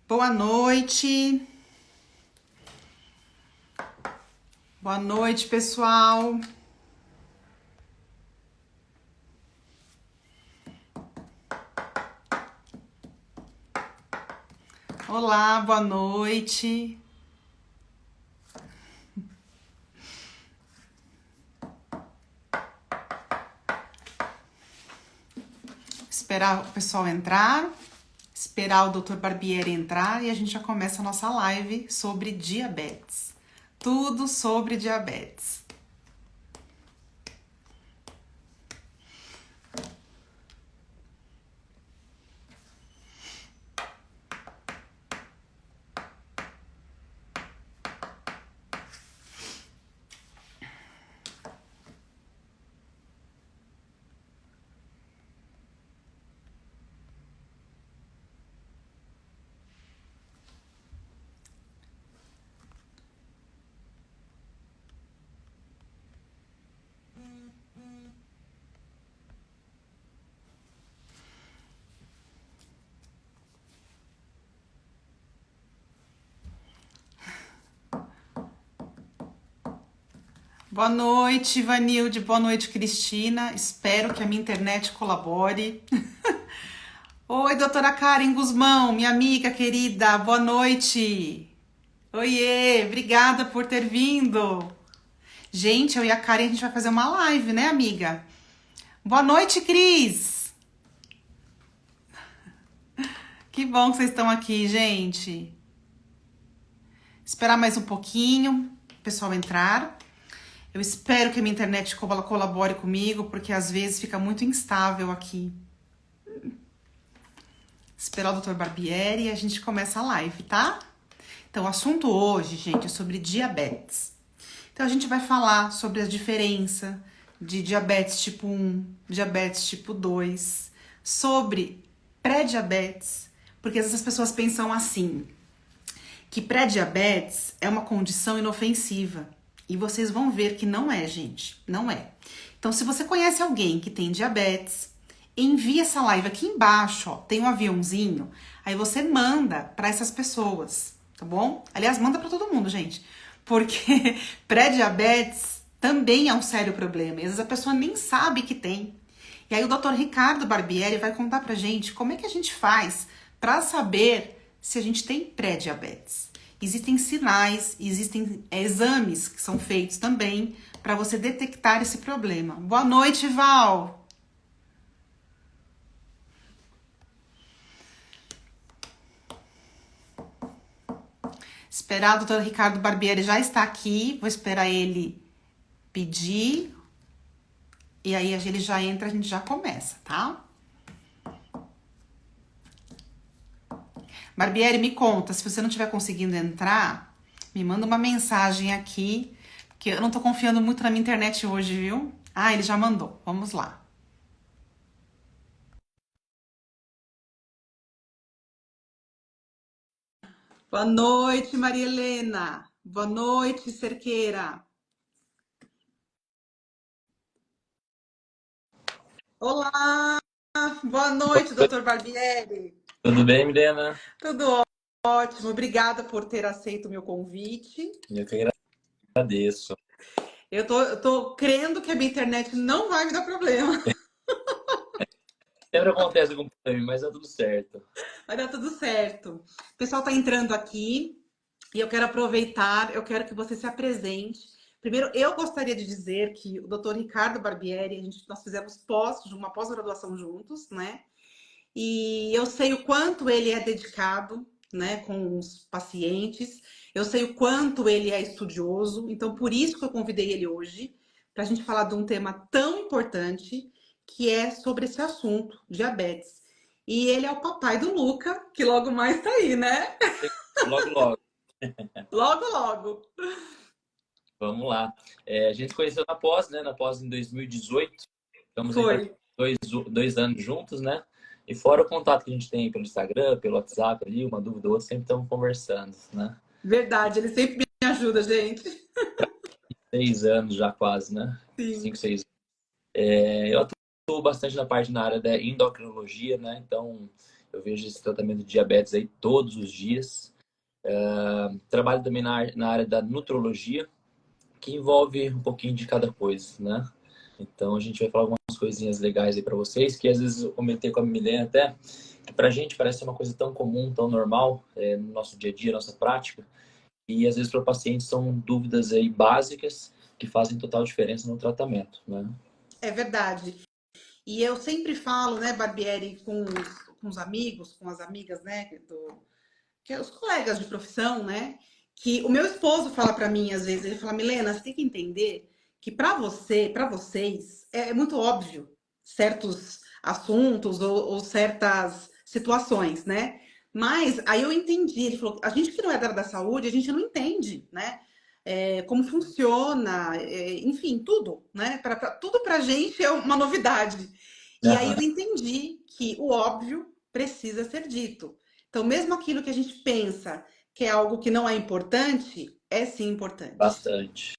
Boa noite. Boa noite, pessoal. Olá, boa noite. Esperar o pessoal entrar, esperar o Dr. Barbieri entrar e a gente já começa a nossa live sobre diabetes. Tudo sobre diabetes. Boa noite, Vanilde. Boa noite, Cristina. Espero que a minha internet colabore. Oi, doutora Karen Guzmão, minha amiga querida. Boa noite. Oiê, obrigada por ter vindo. Gente, eu e a Karen, a gente vai fazer uma live, né, amiga? Boa noite, Cris. Que bom que vocês estão aqui, gente. Esperar mais um pouquinho, o pessoal entrar. Eu espero que a minha internet colabore comigo, porque às vezes fica muito instável aqui. Esperar o Dr. Barbieri e a gente começa a live, tá? Então, o assunto hoje, gente, é sobre diabetes. Então, a gente vai falar sobre a diferença de diabetes tipo 1, diabetes tipo 2, sobre pré-diabetes, porque essas pessoas pensam assim, que pré-diabetes é uma condição inofensiva. E vocês vão ver que não é, gente. Não é. Então, se você conhece alguém que tem diabetes, envia essa live aqui embaixo, ó. Tem um aviãozinho. Aí você manda para essas pessoas, tá bom? Aliás, manda para todo mundo, gente. Porque pré-diabetes também é um sério problema. E às vezes a pessoa nem sabe que tem. E aí o Dr. Ricardo Barbieri vai contar pra gente como é que a gente faz para saber se a gente tem pré-diabetes. Existem sinais, existem exames que são feitos também para você detectar esse problema. Boa noite, Val! Esperar o doutor Ricardo Barbieri já está aqui. Vou esperar ele pedir. E aí ele já entra, a gente já começa, tá? Barbieri, me conta, se você não estiver conseguindo entrar, me manda uma mensagem aqui, porque eu não tô confiando muito na minha internet hoje, viu? Ah, ele já mandou. Vamos lá. Boa noite, Maria Helena. Boa noite, Cerqueira. Olá, boa noite, doutor Barbieri. Tudo bem, Milena? Tudo ótimo, obrigada por ter aceito o meu convite. Eu que agradeço. Eu tô crendo que a minha internet não vai me dar problema. Sempre acontece algum problema, mas tá tudo certo. Vai dar tudo certo. O pessoal tá entrando aqui e eu quero aproveitar, eu quero que você se apresente. Primeiro, eu gostaria de dizer que o Dr. Ricardo Barbieri, nós fizemos uma pós-graduação juntos, né? E eu sei o quanto ele é dedicado, né, com os pacientes. Eu sei o quanto ele é estudioso. Então, por isso que eu convidei ele hoje, para a gente falar de um tema tão importante, que é sobre esse assunto, diabetes. E ele é o papai do Luca, que logo mais tá aí, né? Logo, logo. Logo, logo. Vamos lá. A gente se conheceu na pós, né? Na pós em 2018. Estamos aí Foi. para dois anos juntos, né? E fora o contato que a gente tem pelo Instagram, pelo WhatsApp ali, uma dúvida ou outra, sempre estamos conversando, né? Verdade, ele sempre me ajuda, gente. 6 anos já quase, né? Sim. 5, 6. Eu atuo bastante na área da endocrinologia, né? Então, Eu vejo esse tratamento de diabetes aí todos os dias. Trabalho também na área da nutrologia, que envolve um pouquinho de cada coisa, né? Então a gente vai falar algumas coisinhas legais aí para vocês, que às vezes eu comentei com a Milena até, que pra gente parece uma coisa tão comum, tão normal, no nosso dia a dia, nossa prática, e às vezes para o paciente são dúvidas aí básicas que fazem total diferença no tratamento, né? É verdade. E eu sempre falo, né, Barbieri, com os amigos, com as amigas, né, que é os colegas de profissão, né, que o meu esposo fala para mim às vezes, ele fala, Milena, você tem que entender que para você, para vocês, é muito óbvio certos assuntos ou certas situações, né? Mas aí eu entendi, ele falou, a gente que não é da área da saúde, a gente não entende, né? Como funciona, enfim, tudo, né? Tudo pra gente é uma novidade. E aí Aham. eu entendi que o óbvio precisa ser dito. Então, mesmo aquilo que a gente pensa que é algo que não é importante, é sim importante. Bastante,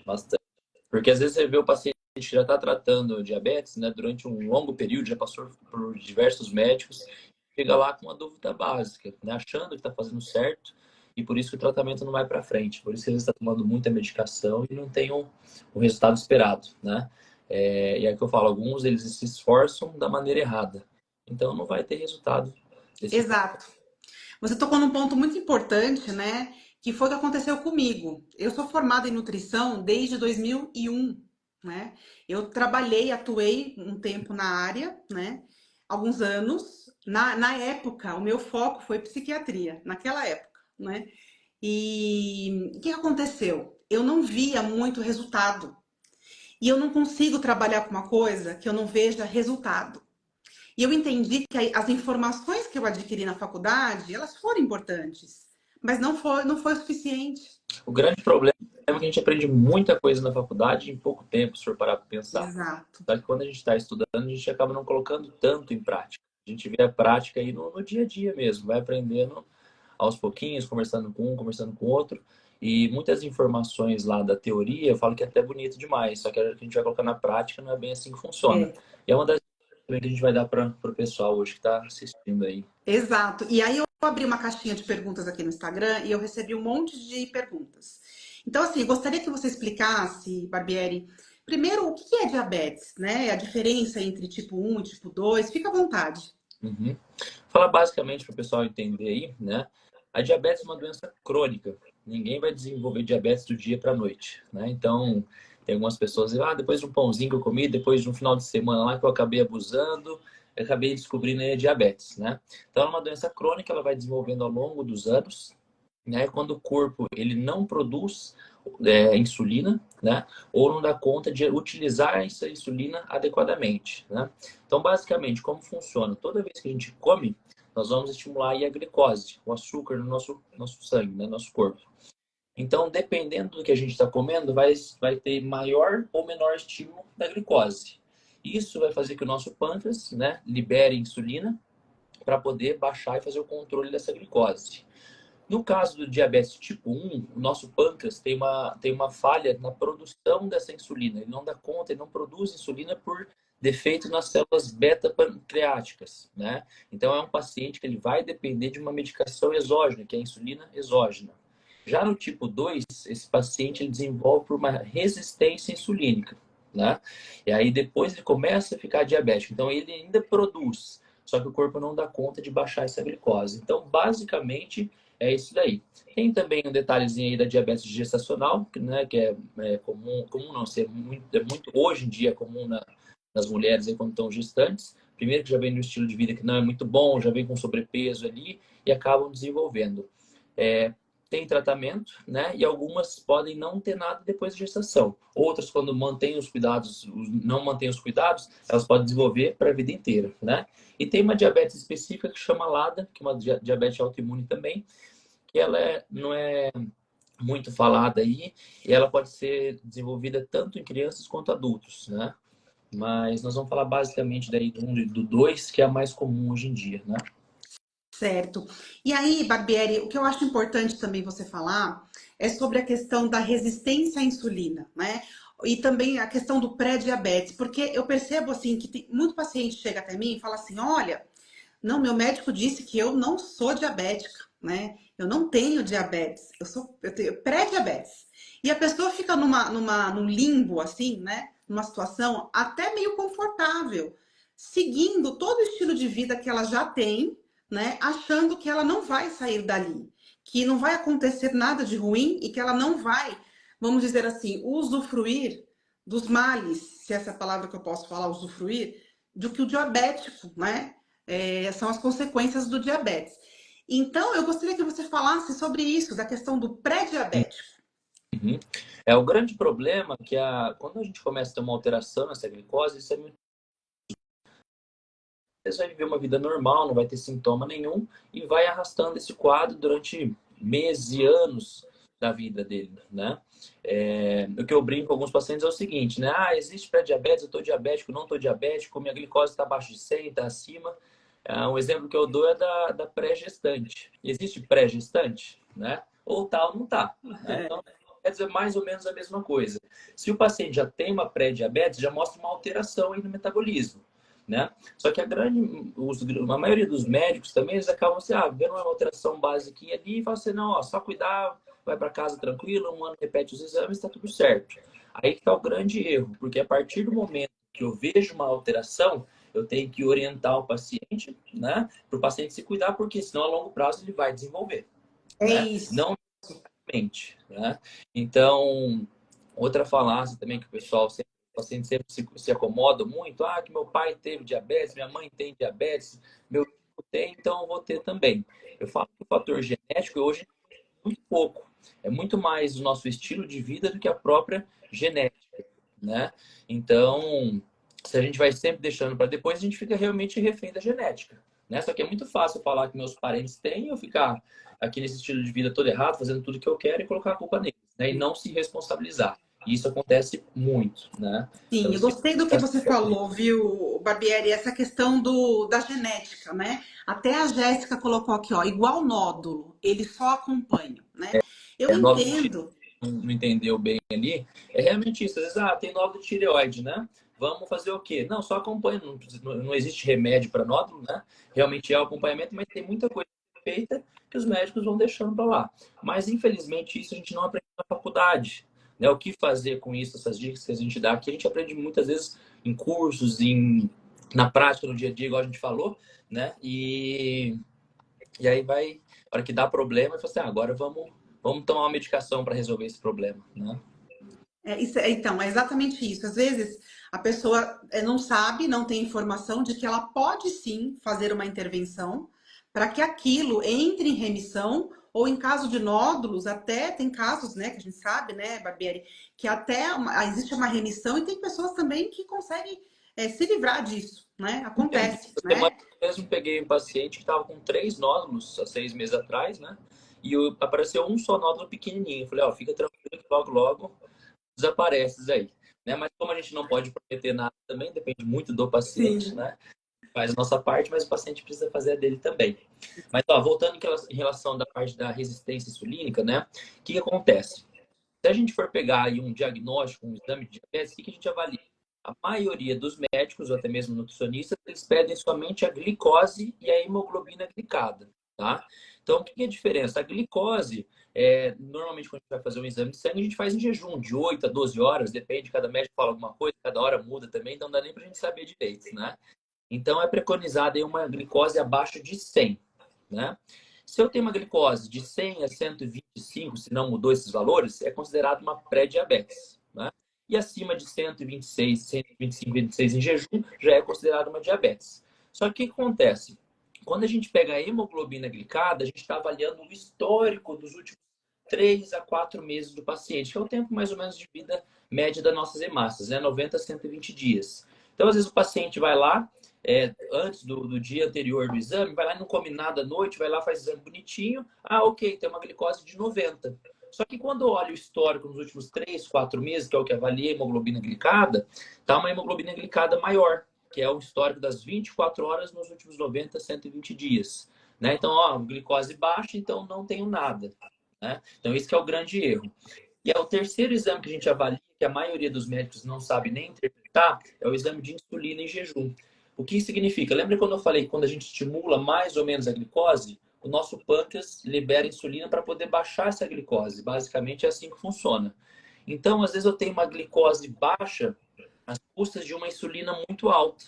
bastante. Porque às vezes você vê o paciente que já está tratando diabetes, né, durante um longo período, já passou por diversos médicos, chega lá com uma dúvida básica, né, achando que está fazendo certo, e por isso que o tratamento não vai para frente. Por isso que ele está tomando muita medicação e não tem o resultado esperado, né? E aí que eu falo, alguns eles se esforçam da maneira errada. Então não vai ter resultado desse jeito. Exato. Você tocou num ponto muito importante, né? Que foi o que aconteceu comigo. Eu sou formada em nutrição desde 2001, né? Eu trabalhei, atuei um tempo na área, né? Alguns anos. Na época, o meu foco foi psiquiatria, naquela época, né? E o que aconteceu? Eu não via muito resultado. E eu não consigo trabalhar com uma coisa que eu não veja resultado. E eu entendi que as informações que eu adquiri na faculdade, elas foram importantes, mas não foi o suficiente. O grande problema é que a gente aprende muita coisa na faculdade em pouco tempo, se for parar para pensar. Exato. Só que quando a gente está estudando, a gente acaba não colocando tanto em prática. A gente vê a prática aí no dia a dia mesmo, vai aprendendo aos pouquinhos, conversando com um, conversando com outro. E muitas informações lá da teoria, eu falo que é até bonito demais, só que a gente vai colocar na prática, não é bem assim que funciona. É, E é uma das coisas que a gente vai dar para o pessoal hoje que está assistindo aí. exato. E aí eu abri uma caixinha de perguntas aqui no Instagram e eu recebi um monte de perguntas. Então, assim, gostaria que você explicasse, Barbieri, primeiro o que é diabetes, né? A diferença entre tipo 1 e tipo 2. Fica à vontade. Uhum. Falar basicamente para o pessoal entender aí, né? A diabetes é uma doença crônica. Ninguém vai desenvolver diabetes do dia para a noite, né? Então, tem algumas pessoas que depois de um pãozinho que eu comi, depois de um final de semana lá que eu acabei abusando, eu acabei descobrindo aí a diabetes, né? Então, é uma doença crônica, ela vai desenvolvendo ao longo dos anos, né? Quando o corpo ele não produz insulina, né? Ou não dá conta de utilizar essa insulina adequadamente, né? Então, basicamente, como funciona? Toda vez que a gente come, nós vamos estimular aí a glicose, o açúcar no nosso sangue, no nosso corpo. Então, dependendo do que a gente está comendo, vai ter maior ou menor estímulo da glicose. Isso vai fazer que o nosso pâncreas, né, libere insulina para poder baixar e fazer o controle dessa glicose. No caso do diabetes tipo 1, o nosso pâncreas tem uma falha na produção dessa insulina. Ele não dá conta, ele não produz insulina por defeito nas células beta-pancreáticas, né? Então é um paciente que ele vai depender de uma medicação exógena, que é a insulina exógena. Já no tipo 2, esse paciente ele desenvolve por uma resistência insulínica, né? E aí depois ele começa a ficar diabético. Então ele ainda produz, só que o corpo não dá conta de baixar essa glicose. Então, basicamente, é isso daí. Tem também um detalhezinho aí da diabetes gestacional, né, que é comum não ser muito, hoje em dia é comum nas mulheres aí quando estão gestantes. Primeiro que já vem no estilo de vida que não é muito bom, já vem com sobrepeso ali e acabam desenvolvendo. É, tem tratamento, né? E algumas podem não ter nada depois da gestação. Outras, quando mantêm os cuidados, não mantêm os cuidados, elas podem desenvolver para a vida inteira, né? E tem uma diabetes específica que chama LADA, que é uma diabetes autoimune também, que não é muito falada aí, e ela pode ser desenvolvida tanto em crianças quanto adultos, né? Mas nós vamos falar basicamente daí do 1 e do 2, que é a mais comum hoje em dia, né? Certo. E aí, Barbieri, o que eu acho importante também você falar é sobre a questão da resistência à insulina, né? E também a questão do pré-diabetes, porque eu percebo assim que muito paciente chega até mim e fala assim: olha, não, meu médico disse que eu não sou diabética, né? Eu não tenho diabetes, eu tenho pré-diabetes. E a pessoa fica num limbo, assim, né? Numa situação até meio confortável, seguindo todo o estilo de vida que ela já tem, né? Achando que ela não vai sair dali, que não vai acontecer nada de ruim e que ela não vai, vamos dizer assim, usufruir dos males, se essa é a palavra que eu posso falar, usufruir, do que o diabético, né? São as consequências do diabetes. Então, eu gostaria que você falasse sobre isso, da questão do pré-diabético. Uhum. É o grande problema que quando a gente começa a ter uma alteração nessa glicose, isso é muito. Você vai viver uma vida normal, não vai ter sintoma nenhum e vai arrastando esse quadro durante meses e anos da vida dele, né? O que eu brinco com alguns pacientes é o seguinte, né? Ah, existe pré-diabetes, eu estou diabético, não estou diabético, minha glicose está abaixo de 100, está acima. Um exemplo que eu dou é da pré-gestante. Existe pré-gestante, né? Ou tal, não tá, né? Então, quer dizer mais ou menos a mesma coisa. Se o paciente já tem uma pré-diabetes, já mostra uma alteração aí no metabolismo, né? Só que a maioria dos médicos também, eles acabam assim, vendo uma alteração básica ali e falam assim, não, ó, só cuidar, vai para casa tranquilo, um ano repete os exames, está tudo certo. Aí que está o grande erro, porque a partir do momento que eu vejo uma alteração, eu tenho que orientar o paciente, né, para o paciente se cuidar, porque senão a longo prazo ele vai desenvolver, É né? isso. Não mente, né? Então, outra falácia também que o paciente sempre se acomoda muito, que meu pai teve diabetes, minha mãe tem diabetes, meu filho tem, então eu vou ter também. Eu falo que o fator genético hoje é muito pouco, é muito mais o nosso estilo de vida do que a própria genética, né? Então, se a gente vai sempre deixando para depois, a gente fica realmente refém da genética, né? Só que é muito fácil falar que meus parentes têm e eu ficar aqui nesse estilo de vida todo errado, fazendo tudo que eu quero e colocar a culpa neles, né? E não se responsabilizar. E isso acontece muito, né? Sim, Então, eu se gostei do que você falou, viu, Barbieri, essa questão da genética, né? Até a Jéssica colocou aqui, ó, igual nódulo, ele só acompanha, né? Eu nódulo de tireoide, entendo. não entendeu bem ali, é realmente isso. Às vezes, tem nódulo de tireoide, né? Vamos fazer o quê? Não, só acompanha, não existe remédio para nódulo, né? Realmente é o acompanhamento, mas tem muita coisa feita que os médicos vão deixando para lá. Mas, infelizmente, isso a gente não aprende na faculdade, né? O que fazer com isso, essas dicas que a gente dá aqui, a gente aprende muitas vezes em cursos, na prática, no dia a dia, igual a gente falou, né? E aí vai, na hora que dá problema, fala assim, agora vamos tomar uma medicação para resolver esse problema, né? Então, é exatamente isso. Às vezes a pessoa não sabe, não tem informação de que ela pode sim fazer uma intervenção para que aquilo entre em remissão, ou em caso de nódulos, até tem casos, né, que a gente sabe, né, Barbieri, que existe uma remissão e tem pessoas também que conseguem se livrar disso, né? Acontece, Essa semana né? eu mesmo peguei um paciente que estava com 3 nódulos há 6 meses atrás, né? E apareceu um só nódulo pequenininho. Eu falei, fica tranquilo que logo, logo desaparece isso aí. Né? Mas como a gente não pode prometer nada também, depende muito do paciente, Sim. né? Faz a nossa parte, mas o paciente precisa fazer a dele também. Mas, voltando em relação da parte da resistência insulínica, né? O que acontece? Se a gente for pegar aí um diagnóstico, um exame de diabetes, o que a gente avalia? A maioria dos médicos, ou até mesmo nutricionistas, eles pedem somente a glicose e a hemoglobina glicada, tá? Então, o que é a diferença? A glicose, normalmente quando a gente vai fazer um exame de sangue, a gente faz em jejum, de 8 a 12 horas, depende, cada médico fala alguma coisa, cada hora muda também, então não dá nem pra gente saber direito, né? Então, é preconizada aí uma glicose abaixo de 100, né? Se eu tenho uma glicose de 100 a 125, se não mudou esses valores, é considerado uma pré-diabetes, né? E acima de 126, 125, 26 em jejum, já é considerado uma diabetes. Só que o que acontece? Quando a gente pega a hemoglobina glicada, a gente está avaliando o histórico dos últimos 3 a 4 meses do paciente, que é o tempo mais ou menos de vida média das nossas hemácias, né? 90 a 120 dias. Então, às vezes, o paciente vai lá, antes do dia anterior do exame, vai lá e não come nada à noite, vai lá, faz exame bonitinho. Ok, tem uma glicose de 90. Só que quando eu olho o histórico nos últimos 3, 4 meses, que é o que avalia a hemoglobina glicada, tá uma hemoglobina glicada maior, que é o histórico das 24 horas nos últimos 90, 120 dias. Né? Então, glicose baixa, então não tenho nada. Né? Então, esse que é o grande erro. E é o terceiro exame que a gente avalia, que a maioria dos médicos não sabe nem interpretar, é o exame de insulina em jejum. O que significa? Lembra quando eu falei que quando a gente estimula mais ou menos a glicose, o nosso pâncreas libera insulina para poder baixar essa glicose. Basicamente é assim que funciona. Então, às vezes eu tenho uma glicose baixa às custas de uma insulina muito alta,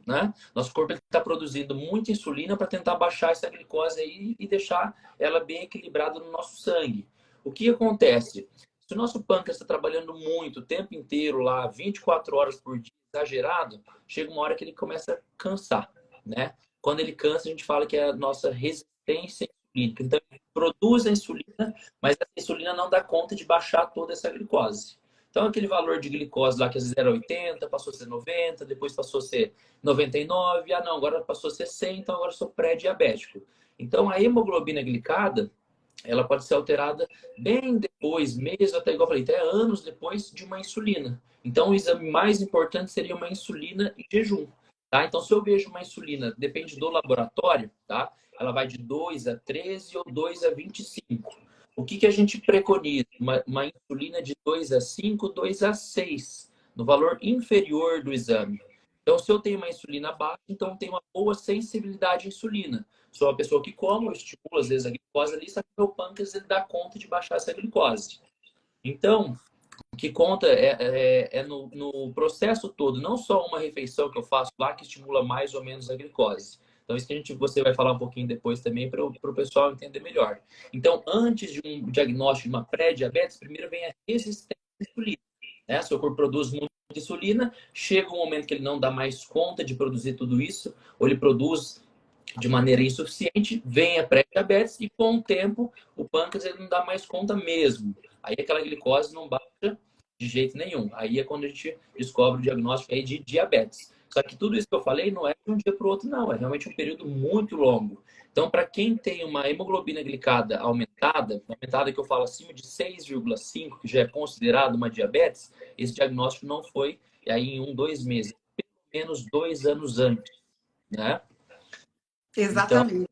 né? Nosso corpo está produzindo muita insulina para tentar baixar essa glicose aí e deixar ela bem equilibrada no nosso sangue. O que acontece? Se o nosso pâncreas está trabalhando muito, o tempo inteiro lá, 24 horas por dia, exagerado, chega uma hora que ele começa a cansar, né? Quando ele cansa, a gente fala que é a nossa resistência insulínica. Então, ele produz a insulina, mas essa insulina não dá conta de baixar toda essa glicose. Então, aquele valor de glicose lá que às vezes era 80, passou a ser 90, depois passou a ser 99, ah não, agora passou a ser 100, então agora eu sou pré-diabético. Então, a hemoglobina glicada, ela pode ser alterada bem depois, meses, até igual eu falei, até anos depois de uma insulina. Então, o exame mais importante seria uma insulina em jejum. Tá? Então, se eu vejo uma insulina, depende do laboratório, tá? Ela vai de 2 a 13 ou 2 a 25. O que a gente preconiza? Uma insulina de 2 a 5, 2 a 6, no valor inferior do exame. Então, se eu tenho uma insulina baixa, então eu tenho uma boa sensibilidade à insulina. Sou uma pessoa que come, eu estimulo às vezes a glicose ali, só que meu pâncreas ele dá conta de baixar essa glicose. Então, o que conta é no processo todo, não só uma refeição que eu faço lá que estimula mais ou menos a glicose. Então, isso que você vai falar um pouquinho depois também para o pessoal entender melhor. Então, antes de um diagnóstico de uma pré-diabetes, primeiro vem a resistência à insulina. Né? Seu corpo produz muita insulina, chega um momento que ele não dá mais conta de produzir tudo isso, ou ele produz de maneira insuficiente, vem a pré-diabetes e com o tempo o pâncreas ele não dá mais conta mesmo. Aí aquela glicose não baixa de jeito nenhum. Aí é quando a gente descobre o diagnóstico aí de diabetes. Só que tudo isso que eu falei não é de um dia para o outro, não. É realmente um período muito longo. Então, para quem tem uma hemoglobina glicada aumentada que eu falo acima de 6,5, que já é considerado uma diabetes, esse diagnóstico não foi aí em 2 meses, pelo menos 2 anos antes, né? Então, Exatamente.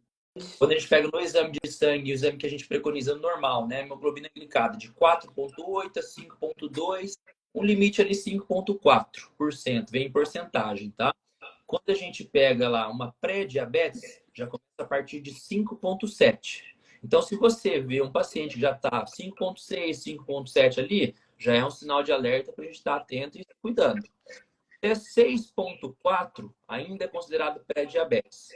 quando a gente pega no exame de sangue, o exame que a gente preconiza normal, né? Hemoglobina glicada de 4,8 a 5,2, um limite ali 5,4%, vem em porcentagem, tá? Quando a gente pega lá uma pré-diabetes, já começa a partir de 5,7. Então, se você vê um paciente que já está 5,6, 5,7 ali, já é um sinal de alerta para a gente estar atento e cuidando. Até 6,4 ainda é considerado pré-diabetes,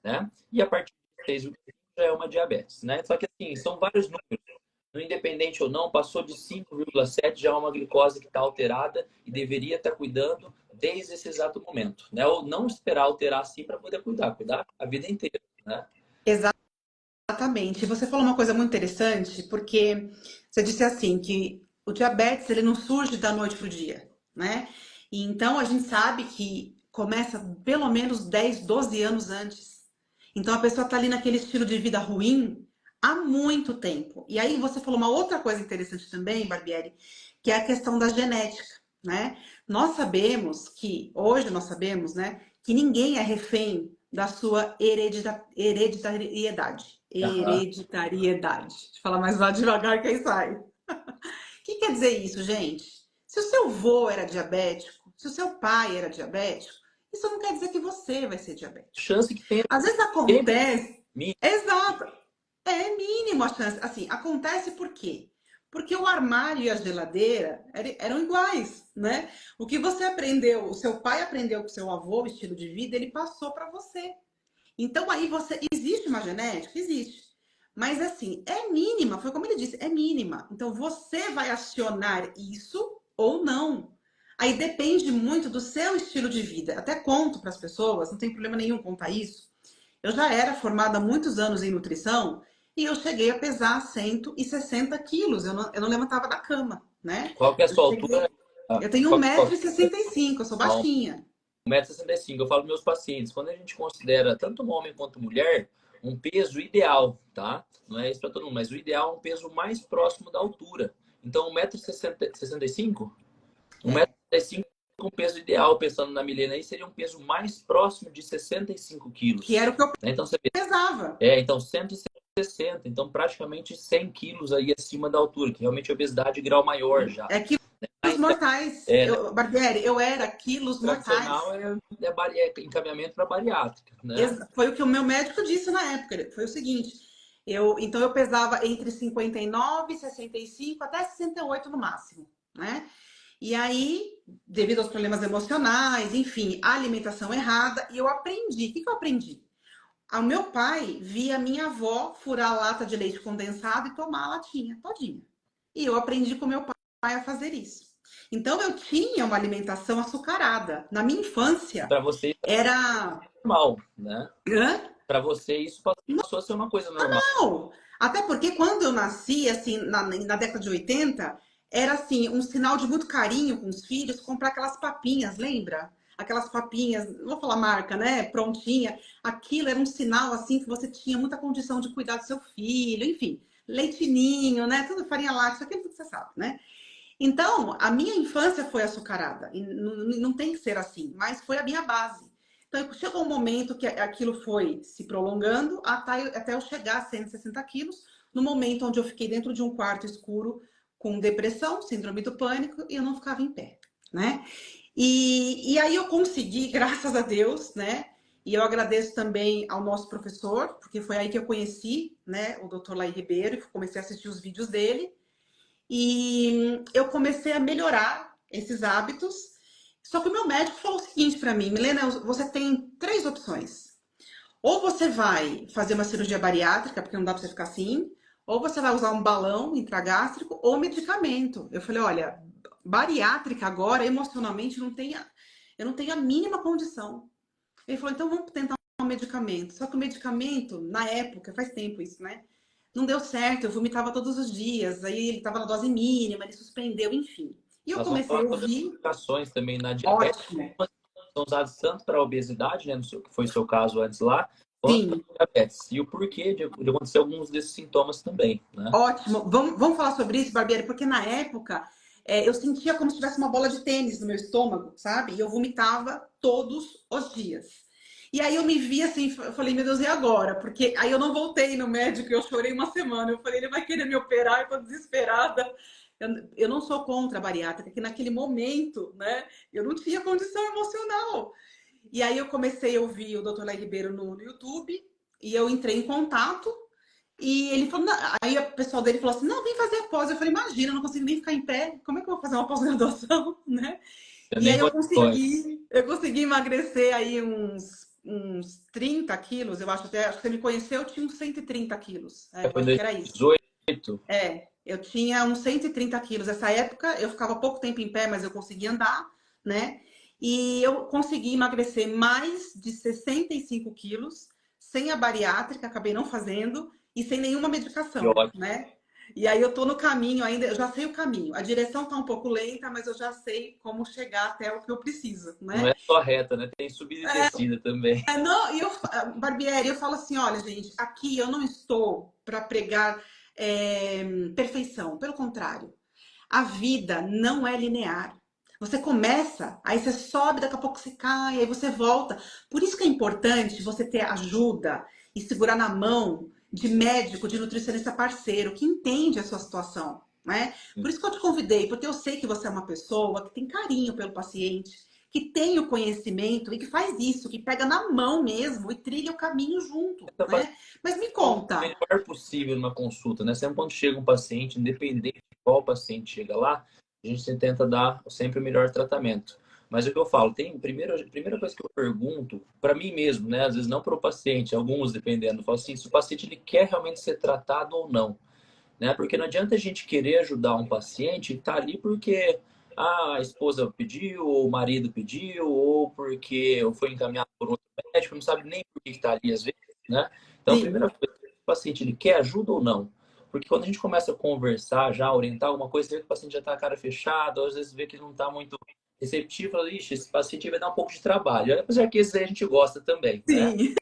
né? E a partir de 6,5 já é uma diabetes, né? Só que assim, são vários números. No independente ou não, passou de 5,7 já é uma glicose que está alterada e deveria estar cuidando desde esse exato momento, né? Ou não esperar alterar assim para poder cuidar a vida inteira, né? Exatamente. Você falou uma coisa muito interessante, porque você disse assim que o diabetes ele não surge da noite para o dia, né? E então a gente sabe que começa pelo menos 10, 12 anos antes. Então a pessoa está ali naquele estilo de vida ruim há muito tempo. E aí você falou uma outra coisa interessante também, Barbieri, que é a questão da genética, né? Hoje nós sabemos, né, que ninguém é refém da sua hereditariedade. Aham. Hereditariedade. Deixa eu falar mais lá devagar que aí sai. O que quer dizer isso, gente? Se o seu avô era diabético, se o seu pai era diabético, isso não quer dizer que você vai ser diabético. Chance que tenha Às vezes sempre acontece. mínimo. Exato. É mínimo a chance. Assim, acontece por quê? Porque o armário e a geladeira eram iguais, né? O que você aprendeu, o seu pai aprendeu com o seu avô, o estilo de vida, ele passou para você. Então aí existe uma genética? Existe. Mas assim, é mínima, foi como ele disse, é mínima. Então você vai acionar isso ou não. Aí depende muito do seu estilo de vida. Até conto para as pessoas, não tem problema nenhum contar isso. Eu já era formada há muitos anos em nutrição e eu cheguei a pesar 160 quilos. Eu não levantava da cama, né? Qual que é a Eu sua altura? cheguei. Eu tenho Qual um que é a sua metro e altura? sessenta e cinco. Eu sou baixinha. 1,65 m. Eu falo para meus pacientes, quando a gente considera tanto um homem quanto mulher, um peso ideal, tá? Não é isso para todo mundo, mas o ideal é um peso mais próximo da altura. Então, 1,65 m? É. 1,65 m com peso ideal, pensando na Milena aí, seria um peso mais próximo de 65 Que era quilos. o que eu Né? Então, você vê, pesava. então 160, então praticamente 100 quilos aí acima da altura, que realmente é obesidade grau maior já. É quilos quilos mortais. É, né? Barbieri, eu era quilos mortais. Tradicional é encaminhamento para bariátrica, né? Foi o que o meu médico disse na época. Foi o seguinte, então eu pesava entre 59, 65 até 68 no máximo, né? E aí, devido aos problemas emocionais, enfim, a alimentação errada, e eu aprendi. O que eu aprendi? O meu pai via minha avó furar a lata de leite condensado e tomar a latinha todinha. E eu aprendi com meu pai a fazer isso. Então eu tinha uma alimentação açucarada. Na minha infância, Para você isso era. é normal, né? Hã? Para você isso passou a ser uma coisa normal. Não! Até porque quando eu nasci, assim, na década de 80, era assim, um sinal de muito carinho com os filhos, comprar aquelas papinhas, lembra? Aquelas papinhas, não vou falar marca, né? Prontinha. Aquilo era um sinal, assim, que você tinha muita condição de cuidar do seu filho, enfim. Leitinho, né? Tudo farinha láctea, aquilo que você sabe, né? Então, a minha infância foi açucarada. E não tem que ser assim, mas foi a minha base. Então, chegou um momento que aquilo foi se prolongando até eu chegar a 160 quilos, no momento onde eu fiquei dentro de um quarto escuro com depressão, síndrome do pânico, e eu não ficava em pé, né? E aí eu consegui, graças a Deus, né? E eu agradeço também ao nosso professor, porque foi aí que eu conheci, né, o Dr. Lai Ribeiro, e comecei a assistir os vídeos dele. E eu comecei a melhorar esses hábitos. Só que o meu médico falou o seguinte para mim: Milena, você tem três opções. Ou você vai fazer uma cirurgia bariátrica, porque não dá para você ficar assim, ou você vai usar um balão intragástrico ou medicamento. Eu falei: olha, bariátrica agora, emocionalmente, eu não tenho a mínima condição. Ele falou: então vamos tentar um medicamento. Só que o medicamento, na época, faz tempo isso, né? Não deu certo, eu vomitava todos os dias, aí ele estava na dose mínima, ele suspendeu, enfim. E eu Nós vamos comecei a falar sobre as ouvir, complicações também na diabetes, ótimo, são usados tanto para a obesidade, né, que foi o seu caso antes lá, quanto para sim, diabetes. E o porquê de acontecer alguns desses sintomas também, né? ótimo. Vamos falar sobre isso, Barbieri, porque na época eu sentia como se tivesse uma bola de tênis no meu estômago, sabe? E eu vomitava todos os dias. E aí eu me vi assim, eu falei, meu Deus, e agora? Porque aí eu não voltei no médico, eu chorei uma semana. Eu falei, ele vai querer me operar, eu tô desesperada. Eu não sou contra a bariátrica, que naquele momento, né, eu não tinha condição emocional. E aí eu comecei a ouvir o Dr. Lai Ribeiro no YouTube e eu entrei em contato e ele falou, aí o pessoal dele falou assim, não, vem fazer a pós. Eu falei, imagina, eu não consigo nem ficar em pé, como é que eu vou fazer uma pós-graduação, né? Eu E nem aí vou. eu consegui emagrecer aí uns 30 quilos, eu acho que você me conheceu, eu tinha uns 130 quilos, eu Foi em acho que era isso. 2018. Eu tinha uns 130 quilos. Essa época eu ficava pouco tempo em pé, mas eu conseguia andar, né? E eu consegui emagrecer mais de 65 quilos, sem a bariátrica, acabei não fazendo, e sem nenhuma Que medicação, ótimo. né? E aí eu tô no caminho ainda, eu já sei o caminho. A direção tá um pouco lenta, mas eu já sei como chegar até o que eu preciso, Não né? é só reta, né? Tem subida e descida também. Não, Barbieri, eu falo assim, olha, gente, aqui eu não estou para pregar perfeição, pelo contrário. A vida não é linear. Você começa, aí você sobe, daqui a pouco você cai, aí você volta. Por isso que é importante você ter ajuda e segurar na mão de médico, de nutricionista parceiro, que entende a sua situação, né? Por isso que eu te convidei, porque eu sei que você é uma pessoa que tem carinho pelo paciente, que tem o conhecimento e que faz isso, que pega na mão mesmo e trilha o caminho junto, Tenta fazer né? Mas me o conta. melhor possível numa consulta, né? Sempre quando chega um paciente, independente de qual paciente chega lá, a gente tenta dar sempre o melhor tratamento. Mas o que eu falo, tem a primeira coisa que eu pergunto para mim mesmo, né? Às vezes não para o paciente, alguns dependendo, eu falo assim, se o paciente ele quer realmente ser tratado ou não, né? Porque não adianta a gente querer ajudar um paciente e tá ali porque a esposa pediu, ou o marido pediu, ou porque foi encaminhado por outro médico, não sabe nem por que está ali às vezes, né? Então, a Sim, primeira coisa, o paciente ele quer ajuda ou não? Porque quando a gente começa a conversar, já orientar alguma coisa, você vê que o paciente já está a cara fechada, ou às vezes vê que ele não está muito receptivo, fala, ixi, esse paciente vai dar um pouco de trabalho. Apesar que esses aí a gente gosta também, né? sim,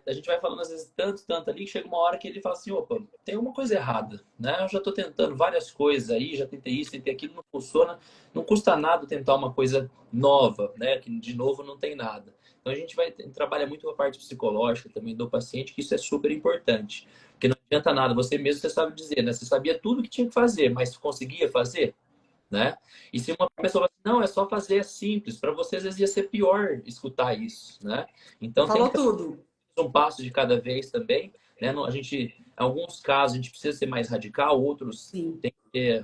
A gente vai falando às vezes tanto ali, que chega uma hora que ele fala assim, opa, tem uma coisa errada, né? Eu já estou tentando várias coisas aí, já tentei isso, tentei aquilo, não funciona. Não custa nada tentar uma coisa nova, né? Que de novo não tem nada. Então a gente trabalha muito com a parte psicológica também do paciente, que isso é super importante. Porque não adianta nada, você mesmo você sabe dizer, né? Você sabia tudo que tinha que fazer, mas conseguia fazer? né? E se uma pessoa fala assim, não, é só fazer, é simples, para você às vezes ia ser pior escutar isso, né? Então tem Falou que tudo. dar um passo de cada vez também, né? A gente, em alguns casos, a gente precisa ser mais radical, outros Sim, tem que,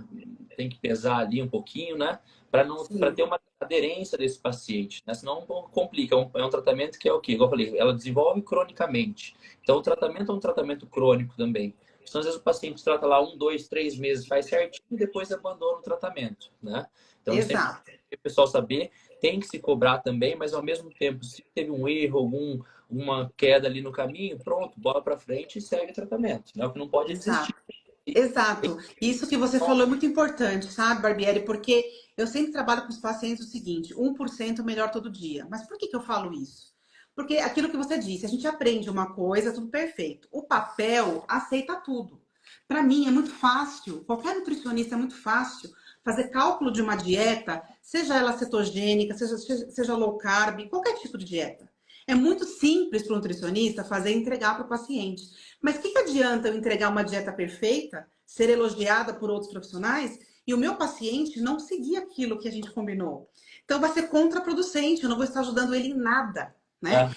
tem que pesar ali um pouquinho, né? Para não, para sim. ter uma aderência desse paciente, né? Senão complica. É um tratamento que é o quê? Igual eu falei, ela desenvolve cronicamente. Então, o tratamento é um tratamento crônico também. Então, às vezes o paciente trata lá 1, 2, 3 meses, faz certinho e depois abandona o tratamento, né? Então, isso é importante Exato. o pessoal saber, tem que se cobrar também, mas ao mesmo tempo, se teve um erro, uma queda ali no caminho, pronto, bola para frente e segue o tratamento, né? O que não pode é desistir. Exato. Exato. Isso que você falou é muito importante, sabe, Barbieri? Porque eu sempre trabalho com os pacientes o seguinte: 1% melhor todo dia. Mas por que que eu falo isso? Porque aquilo que você disse, a gente aprende uma coisa, tudo perfeito. O papel aceita tudo. Para mim é muito fácil, qualquer nutricionista é muito fácil fazer cálculo de uma dieta, seja ela cetogênica, seja low carb, qualquer tipo de dieta. É muito simples para o nutricionista fazer e entregar para o paciente. Mas o que, que adianta eu entregar uma dieta perfeita, ser elogiada por outros profissionais e o meu paciente não seguir aquilo que a gente combinou? Então vai ser contraproducente, eu não vou estar ajudando ele em nada, né? Ah,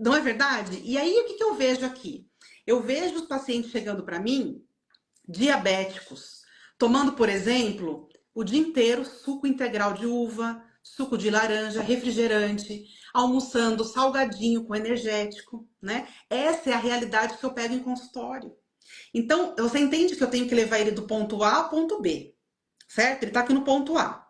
Não é verdade? E aí o que, que eu vejo aqui? Eu vejo os pacientes chegando para mim, diabéticos, tomando, por exemplo, o dia inteiro suco integral de uva, suco de laranja, refrigerante, almoçando salgadinho com energético, né? Essa é a realidade que eu pego em consultório. Então, você entende que eu tenho que levar ele do ponto A ao ponto B, certo? Ele está aqui no ponto A.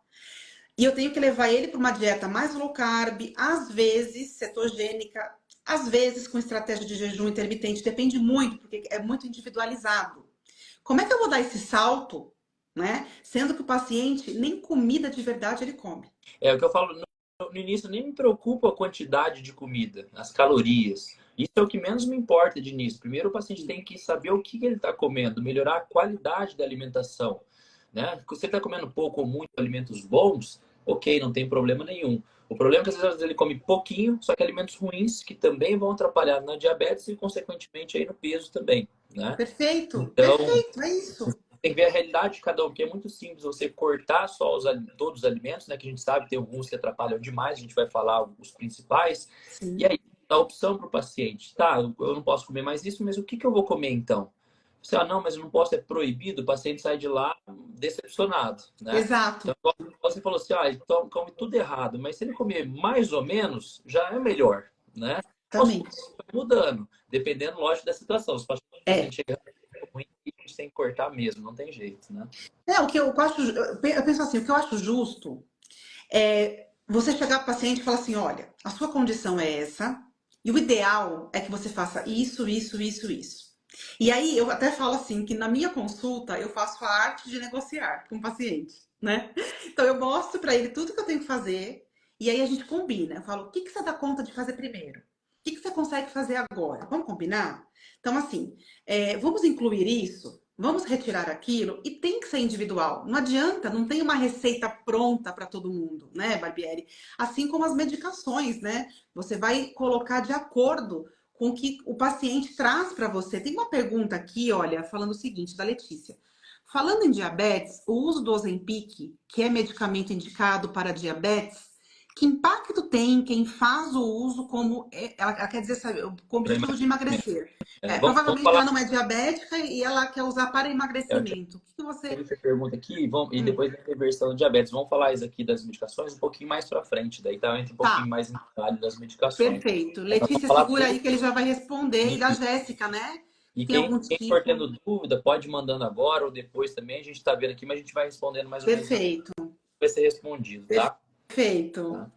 E eu tenho que levar ele para uma dieta mais low carb, às vezes cetogênica, às vezes com estratégia de jejum intermitente, depende muito, porque é muito individualizado. Como é que eu vou dar esse salto, né? Sendo que o paciente nem comida de verdade ele come. é o que eu falo no início, nem me preocupa a quantidade de comida, as calorias. Isso é o que menos me importa de início. Primeiro, o paciente tem que saber o que ele está comendo, melhorar a qualidade da alimentação, né? Se você está comendo pouco ou muito alimentos bons, ok, não tem problema nenhum. O problema é que às vezes ele come pouquinho, só que alimentos ruins que também vão atrapalhar na diabetes e, consequentemente, aí no peso também, né? Perfeito, Então, perfeito, é isso. tem que ver a realidade de cada um, porque é muito simples você cortar só todos os alimentos, né? Que a gente sabe tem alguns que atrapalham demais, a gente vai falar os principais. E Sim, aí, dá opção para o paciente, tá? Eu não posso comer mais isso, mas o que que eu vou comer então? Você, não, mas eu não posso, é proibido, o paciente sai de lá decepcionado, né? exato, Então, você falou assim, ele come tudo errado, mas se ele comer mais ou menos, já é melhor, né? Aos poucos exatamente. vai mudando, dependendo, lógico, da situação. Se o É. paciente chega ruim, a gente tem que cortar mesmo, não tem jeito, né? É, o que eu acho, eu penso assim, o que eu acho justo é você chegar para o paciente e falar assim, olha, a sua condição é essa, e o ideal é que você faça isso, isso, isso, isso. E aí eu até falo assim, que na minha consulta eu faço a arte de negociar com o paciente, né? Então eu mostro para ele tudo que eu tenho que fazer, e aí a gente combina. Eu falo, o que que você dá conta de fazer primeiro? O que que você consegue fazer agora? Vamos combinar? Então, assim, vamos incluir isso, vamos retirar aquilo, e tem que ser individual. Não adianta, não tem uma receita pronta para todo mundo, né, Barbieri? Assim como as medicações, né? Você vai colocar de acordo com o que o paciente traz para você. Tem uma pergunta aqui, olha, falando o seguinte, da Letícia. Falando em diabetes, o uso do Ozempic, que é medicamento indicado para diabetes, que impacto tem quem faz o uso como ela quer dizer, sabe, com o Para objetivo de emagrecimento. emagrecer? Vamos Provavelmente falar. ela não é diabética e ela quer usar para Eu tinha emagrecimento. O que que você. feito a pergunta aqui, e Hum, depois da reversão do diabetes. Vamos falar isso aqui das medicações um pouquinho mais para frente, daí tá entra um pouquinho tá, mais em detalhe das medicações. perfeito. Então, vamos Letícia, falar segura tudo. aí que ele já vai responder. E da E, Jéssica, né? e Tem algum quem for tipo. tendo dúvida, pode ir mandando agora ou depois também. A gente está vendo aqui, mas a gente vai respondendo mais ou menos na Perfeito, vai ser respondido, tá? perfeito. Tá?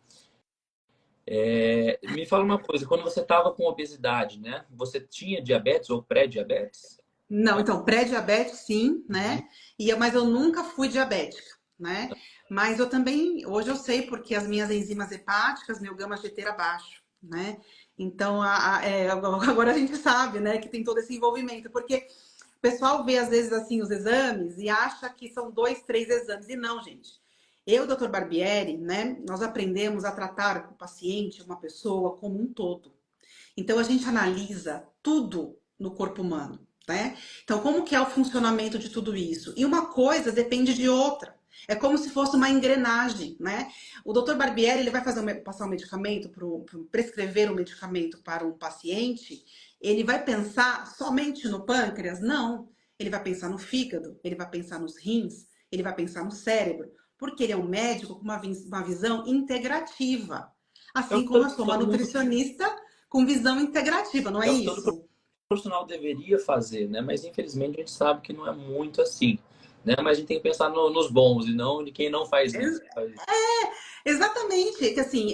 Me fala uma coisa, quando você estava com obesidade, né? Você tinha diabetes ou pré-diabetes? Não, então, pré-diabetes, sim, Uhum. né? Mas eu nunca fui diabética, né? Mas eu também, hoje eu sei porque as minhas enzimas hepáticas, meu gama GT era baixo, né? Então, agora a gente sabe, né, que tem todo esse envolvimento, porque o pessoal vê, às vezes, assim, os exames e acha que são 2, 3 exames. E não, gente. Eu, doutor Barbieri, né, nós aprendemos a tratar o paciente, uma pessoa, como um todo. Então, a gente analisa tudo no corpo humano, né? Então, como que é o funcionamento de tudo isso? E uma coisa depende de outra. É como se fosse uma engrenagem, né? O doutor Barbieri, ele vai passar um medicamento, prescrever um medicamento para um paciente, ele vai pensar somente no pâncreas? Não. Ele vai pensar no fígado, ele vai pensar nos rins, ele vai pensar no cérebro, porque ele é um médico com uma visão integrativa. É o Assim que como eu sou uma todo mundo, nutricionista com visão integrativa, não é é o que todo isso? profissional deveria fazer, né? Mas infelizmente a gente sabe que não é muito assim, né? Mas a gente tem que pensar nos bons e não de quem não faz isso. Exatamente, que assim,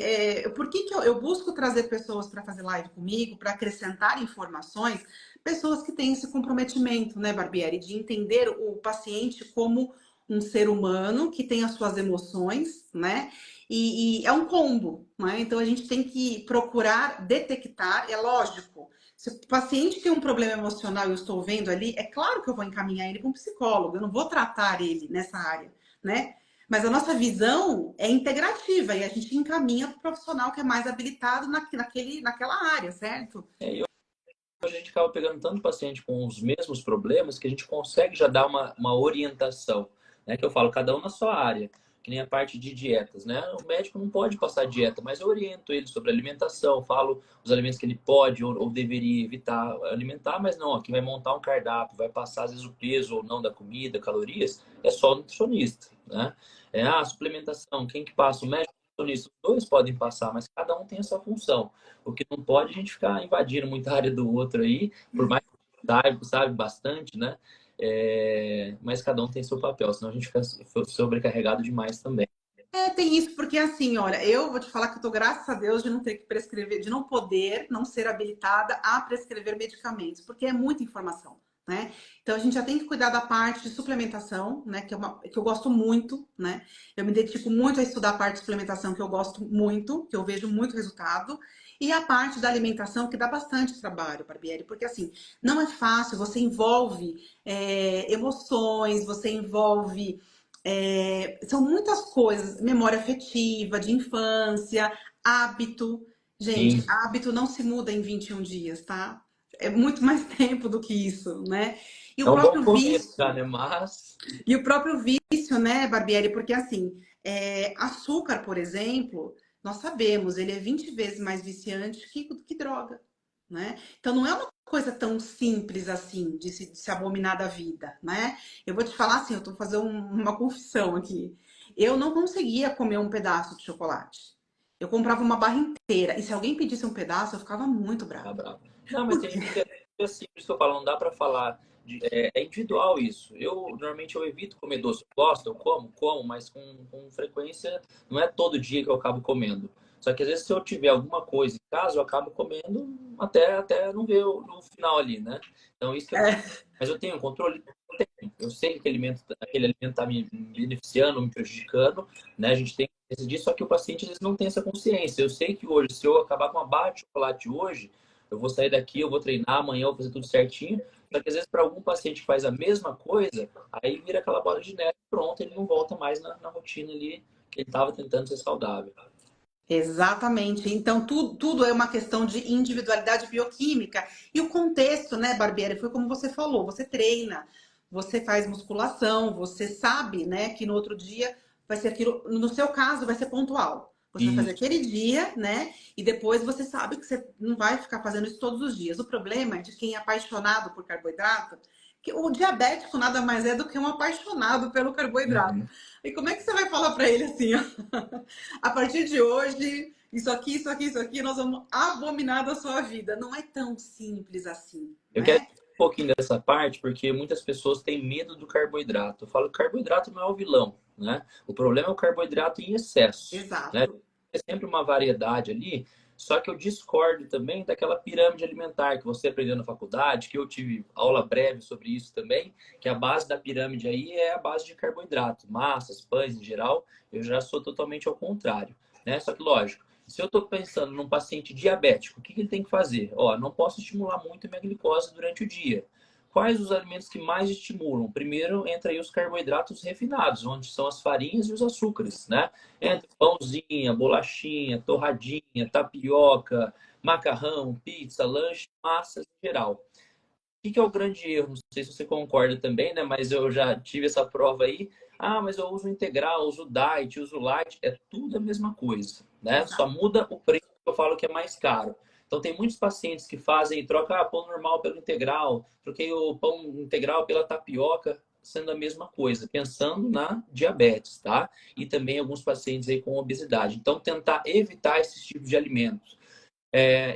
por que que eu busco trazer pessoas para fazer live comigo, para acrescentar informações, pessoas que têm esse comprometimento, né, Barbieri, de entender o paciente como um ser humano que tem as suas emoções, né? E é um combo, né? Então a gente tem que procurar detectar, é lógico. Se o paciente tem um problema emocional e eu estou vendo ali, é claro que eu vou encaminhar ele para um psicólogo, eu não vou tratar ele nessa área, né? Mas a nossa visão é integrativa e a gente encaminha para o profissional que é mais habilitado naquela área, certo? Hoje a gente acaba pegando tanto paciente com os mesmos problemas que a gente consegue já dar uma orientação, né? Que eu falo, cada um na sua área, que nem a parte de dietas, né? O médico não pode passar dieta, mas eu oriento ele sobre alimentação, falo os alimentos que ele pode ou deveria evitar alimentar, mas não, aqui vai montar um cardápio, vai passar às vezes o peso ou não da comida, calorias, é só o nutricionista, né? A suplementação, quem que passa? O médico e o nutricionista, os dois podem passar, mas cada um tem a sua função. O que não pode é a gente ficar invadindo muita área do outro aí, por mais que sabe bastante, né? Mas cada um tem seu papel, senão a gente fica sobrecarregado demais também. Tem isso, porque assim, olha, eu vou te falar que eu tô, graças a Deus, de não ter que prescrever, de não poder, não ser habilitada a prescrever medicamentos, porque é muita informação, né? Então a gente já tem que cuidar da parte de suplementação, né? Que eu gosto muito, né? Eu me dedico muito a estudar a parte de suplementação, que eu gosto muito, que eu vejo muito resultado. E a parte da alimentação, que dá bastante trabalho, Barbieri, porque assim, não é fácil, você envolve emoções, você envolve são muitas coisas, memória afetiva, de infância, hábito. Gente, Sim, hábito não se muda em 21 dias, tá? É muito mais tempo do que isso, né? E é o um bom próprio começo, tá, vício, né? Mas, e o próprio vício, né, Barbieri? Porque assim, açúcar, por exemplo, nós sabemos, ele é 20 vezes mais viciante que droga, né? Então não é uma coisa tão simples assim de se abominar da vida, né? Eu vou te falar assim, eu tô fazendo uma confissão aqui. Eu não conseguia comer um pedaço de chocolate. Eu comprava uma barra inteira. E se alguém pedisse um pedaço, eu ficava muito tá brava. bravo. Não, mas tem gente que é simples que eu falo, não dá pra falar. É individual isso. Normalmente eu evito comer doce. Eu gosto, eu como, mas com frequência, não é todo dia que eu acabo comendo. Só que às vezes se eu tiver alguma coisa em casa, eu acabo comendo até não ver no final ali, né? Então isso que é. Mas eu tenho um controle. Eu sei que aquele alimento está me beneficiando, me prejudicando, né? A gente tem consciência disso, só que o paciente às vezes não tem essa consciência. Eu sei que hoje, se eu acabar com uma barra de chocolate hoje, eu vou sair daqui, eu vou treinar, amanhã eu vou fazer tudo certinho. Só que às vezes, para algum paciente que faz a mesma coisa, aí vira aquela bola de neve, pronto, ele não volta mais na rotina ali que ele estava tentando ser saudável. Exatamente. Então, tudo é uma questão de individualidade bioquímica. E o contexto, né, Barbieri, foi como você falou, você treina, você faz musculação, você sabe, né, que no outro dia vai ser aquilo, no seu caso, vai ser pontual. Você vai fazer Isso. aquele dia, né? E depois você sabe que você não vai ficar fazendo isso todos os dias. O problema é de quem é apaixonado por carboidrato, que o diabético nada mais é do que um apaixonado pelo carboidrato. Uhum. E como é que você vai falar para ele assim, ó? A partir de hoje, isso aqui, nós vamos abominar da sua vida. Não é tão simples assim, Eu quero né? um pouquinho dessa parte, porque muitas pessoas têm medo do carboidrato. Eu falo que carboidrato não é o vilão, né? O problema é o carboidrato em excesso, né? Exato. É sempre uma variedade ali, só que eu discordo também daquela pirâmide alimentar que você aprendeu na faculdade, que eu tive aula breve sobre isso também, que a base da pirâmide aí é a base de carboidrato, massas, pães em geral. Eu já sou totalmente ao contrário, né? Só que, lógico, se eu estou pensando num paciente diabético, o que ele tem que fazer? Ó, não posso estimular muito a minha glicose durante o dia. Quais os alimentos que mais estimulam? Primeiro entra aí os carboidratos refinados, onde são as farinhas e os açúcares, né? Entra pãozinha, bolachinha, torradinha, tapioca, macarrão, pizza, lanche, massas em geral. que é o grande erro? Não sei se você concorda também, né? Mas eu já tive essa prova aí. Ah, mas eu uso integral, uso diet, uso light. É tudo a mesma coisa, né? Só Exato. muda o preço que eu falo que é mais caro. Então, tem muitos pacientes que fazem, troca pão normal pelo integral, troquei o pão integral pela tapioca, sendo a mesma coisa, pensando na diabetes, tá? E também alguns pacientes aí com obesidade. Então, tentar evitar esses tipos de alimentos.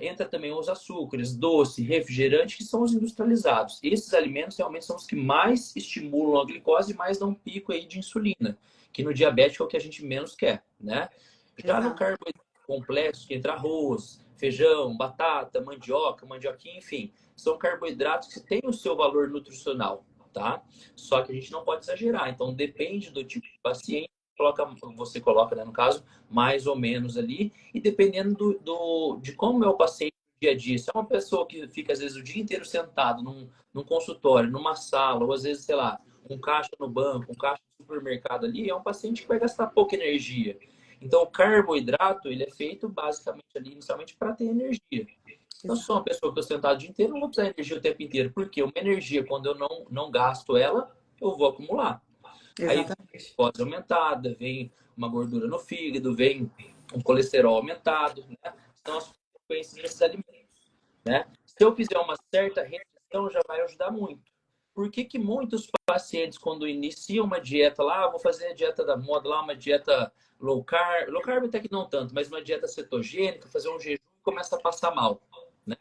Entra também os açúcares, doce, refrigerante, que são os industrializados. Esses alimentos realmente são os que mais estimulam a glicose e mais dão um pico aí de insulina, que no diabético é o que a gente menos quer, né? Já no Exato. carboidrato complexo, que entra arroz, feijão, batata, mandioca, mandioquinha, enfim, são carboidratos que têm o seu valor nutricional, tá? Só que a gente não pode exagerar. Então, depende do tipo de paciente, você coloca, né, no caso, mais ou menos ali, e dependendo de como é o paciente no dia a dia. Se é uma pessoa que fica, às vezes, o dia inteiro sentado num consultório, numa sala, ou às vezes, sei lá, um caixa no banco, um caixa no supermercado ali, é um paciente que vai gastar pouca energia. Então, o carboidrato, ele é feito basicamente ali, inicialmente, para ter energia. Então, se sou Exato. uma pessoa que estou sentado o dia inteiro, eu não vou precisar de energia o tempo inteiro, porque uma energia, quando eu não gasto ela, eu vou acumular. Aí vem Exatamente. glicose aumentada, vem uma gordura no fígado, vem um colesterol aumentado, né? São as consequências desses alimentos, né? Se eu fizer uma certa restrição, já vai ajudar muito. Por que que muitos pacientes, quando iniciam uma dieta lá, vou fazer a dieta da moda lá, uma dieta low carb até que não tanto, mas uma dieta cetogênica, fazer um jejum e começa a passar mal, né?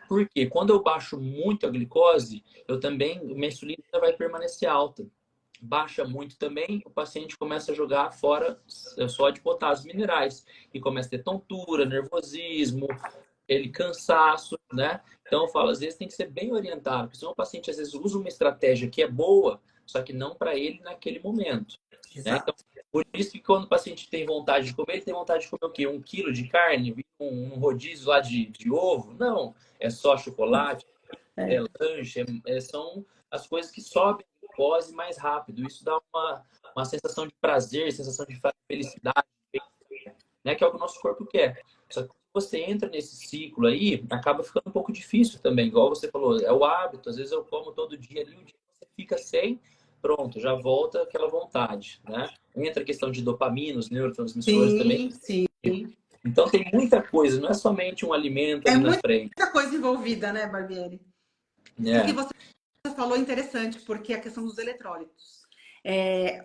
Porque quando eu baixo muito a glicose, eu também, minha insulina vai permanecer alta. Baixa muito também, o paciente começa a jogar fora sódio, potássio, minerais e começa a ter tontura, nervosismo, ele cansaço, né? Então eu falo, às vezes tem que ser bem orientado, porque senão o paciente às vezes usa uma estratégia que é boa, só que não para ele naquele momento, né? Então, Exato. por isso que quando o paciente tem vontade de comer, ele tem vontade de comer o quê? 1 quilo de carne, um rodízio lá de ovo? Não, é só chocolate, É. lanche, são as coisas que sobem a glicose mais rápido. Isso dá uma sensação de prazer, sensação de felicidade, né? Que é o que o nosso corpo quer. Só que quando você entra nesse ciclo aí, acaba ficando um pouco difícil também, igual você falou, é o hábito. Às vezes eu como todo dia ali, um dia você fica sem, pronto, já volta aquela vontade, né? Entra a questão de dopamina, os neurotransmissores também. Sim, sim. Então tem muita coisa, não é somente um alimento É ali na muita frente, coisa envolvida, né, Barbieri? Isso que né? você falou é interessante, porque é a questão dos eletrólitos.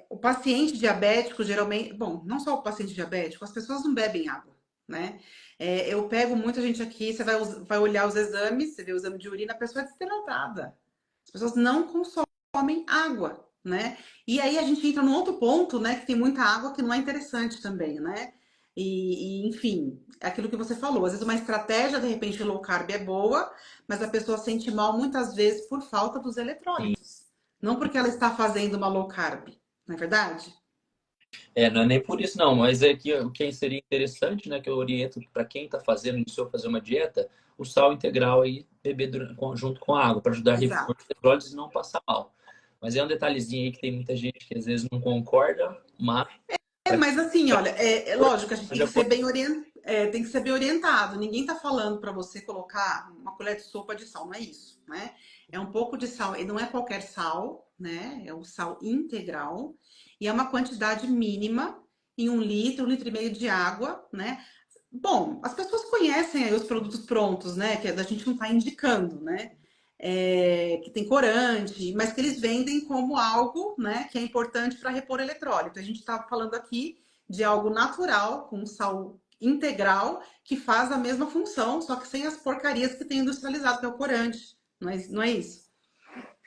O paciente diabético, geralmente, bom, não só o paciente diabético, as pessoas não bebem água, né? Eu pego muita gente aqui, você vai olhar os exames, você vê o exame de urina, a pessoa é desidratada. As pessoas não consomem água, né? E aí a gente entra num outro ponto, né, que tem muita água que não é interessante também, né? Enfim, é aquilo que você falou. Às vezes uma estratégia, de repente, low carb é boa, mas a pessoa sente mal muitas vezes por falta dos eletrólitos. Não porque ela está fazendo uma low carb, não é verdade? Não é nem por isso não, mas é que o que seria interessante, né, que eu oriento para quem está fazendo, iniciou a fazer uma dieta, o sal integral aí, beber junto com a água, para ajudar a repor Exato. os eletrólitos e não passar mal. Mas é um detalhezinho aí que tem muita gente que às vezes não concorda, mas para quem Mas assim, olha, é lógico, a gente tem já que ser foi. bem tem que ser bem orientado. Ninguém tá falando para você colocar uma colher de sopa de sal, não é isso, né? É um pouco de sal, e não é qualquer sal, né? É o sal integral e é uma quantidade mínima em 1 litro, 1,5 litro de água, né? Bom, as pessoas conhecem aí os produtos prontos, né? Que a gente não está indicando, né? Que tem corante, mas que eles vendem como algo, né? Que é importante para repor eletrólito. A gente está falando aqui de algo natural, com sal integral, que faz a mesma função, só que sem as porcarias que tem industrializado, que é o corante. Não é isso?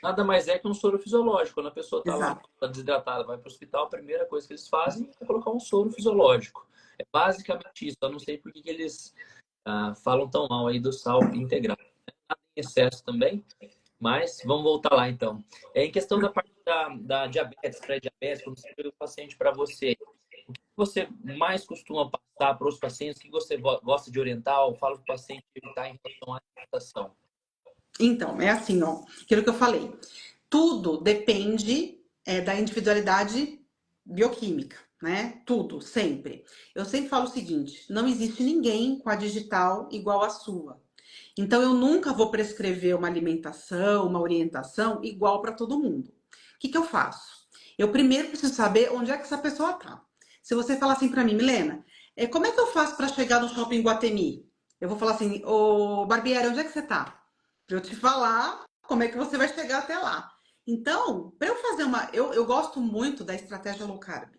Nada mais é que um soro fisiológico. Quando a pessoa está lá, Exato. tá desidratada, vai para o hospital, a primeira coisa que eles fazem é colocar um soro fisiológico. É basicamente isso. Eu não sei por que eles falam tão mal aí do sal integral. Em excesso também, mas vamos voltar lá então. Em questão da parte da diabetes, pré-diabetes, quando você pega o paciente para você, o que você mais costuma passar para os pacientes? O que você gosta de orientar ou fala para o paciente evitar em relação à alimentação? Então, é assim, ó, aquilo que eu falei. Tudo depende da individualidade bioquímica, né? Tudo, sempre. Eu sempre falo o seguinte: não existe ninguém com a digital igual à sua. Então, eu nunca vou prescrever uma alimentação, uma orientação igual para todo mundo. O que eu faço? Eu primeiro preciso saber onde é que essa pessoa tá. Se você falar assim para mim, Milena, como é que eu faço para chegar no shopping Guatemi? Eu vou falar assim, ô Barbieri, onde é que você tá? Para eu te falar como é que você vai chegar até lá. Então, para eu fazer uma. Eu gosto muito da estratégia low carb.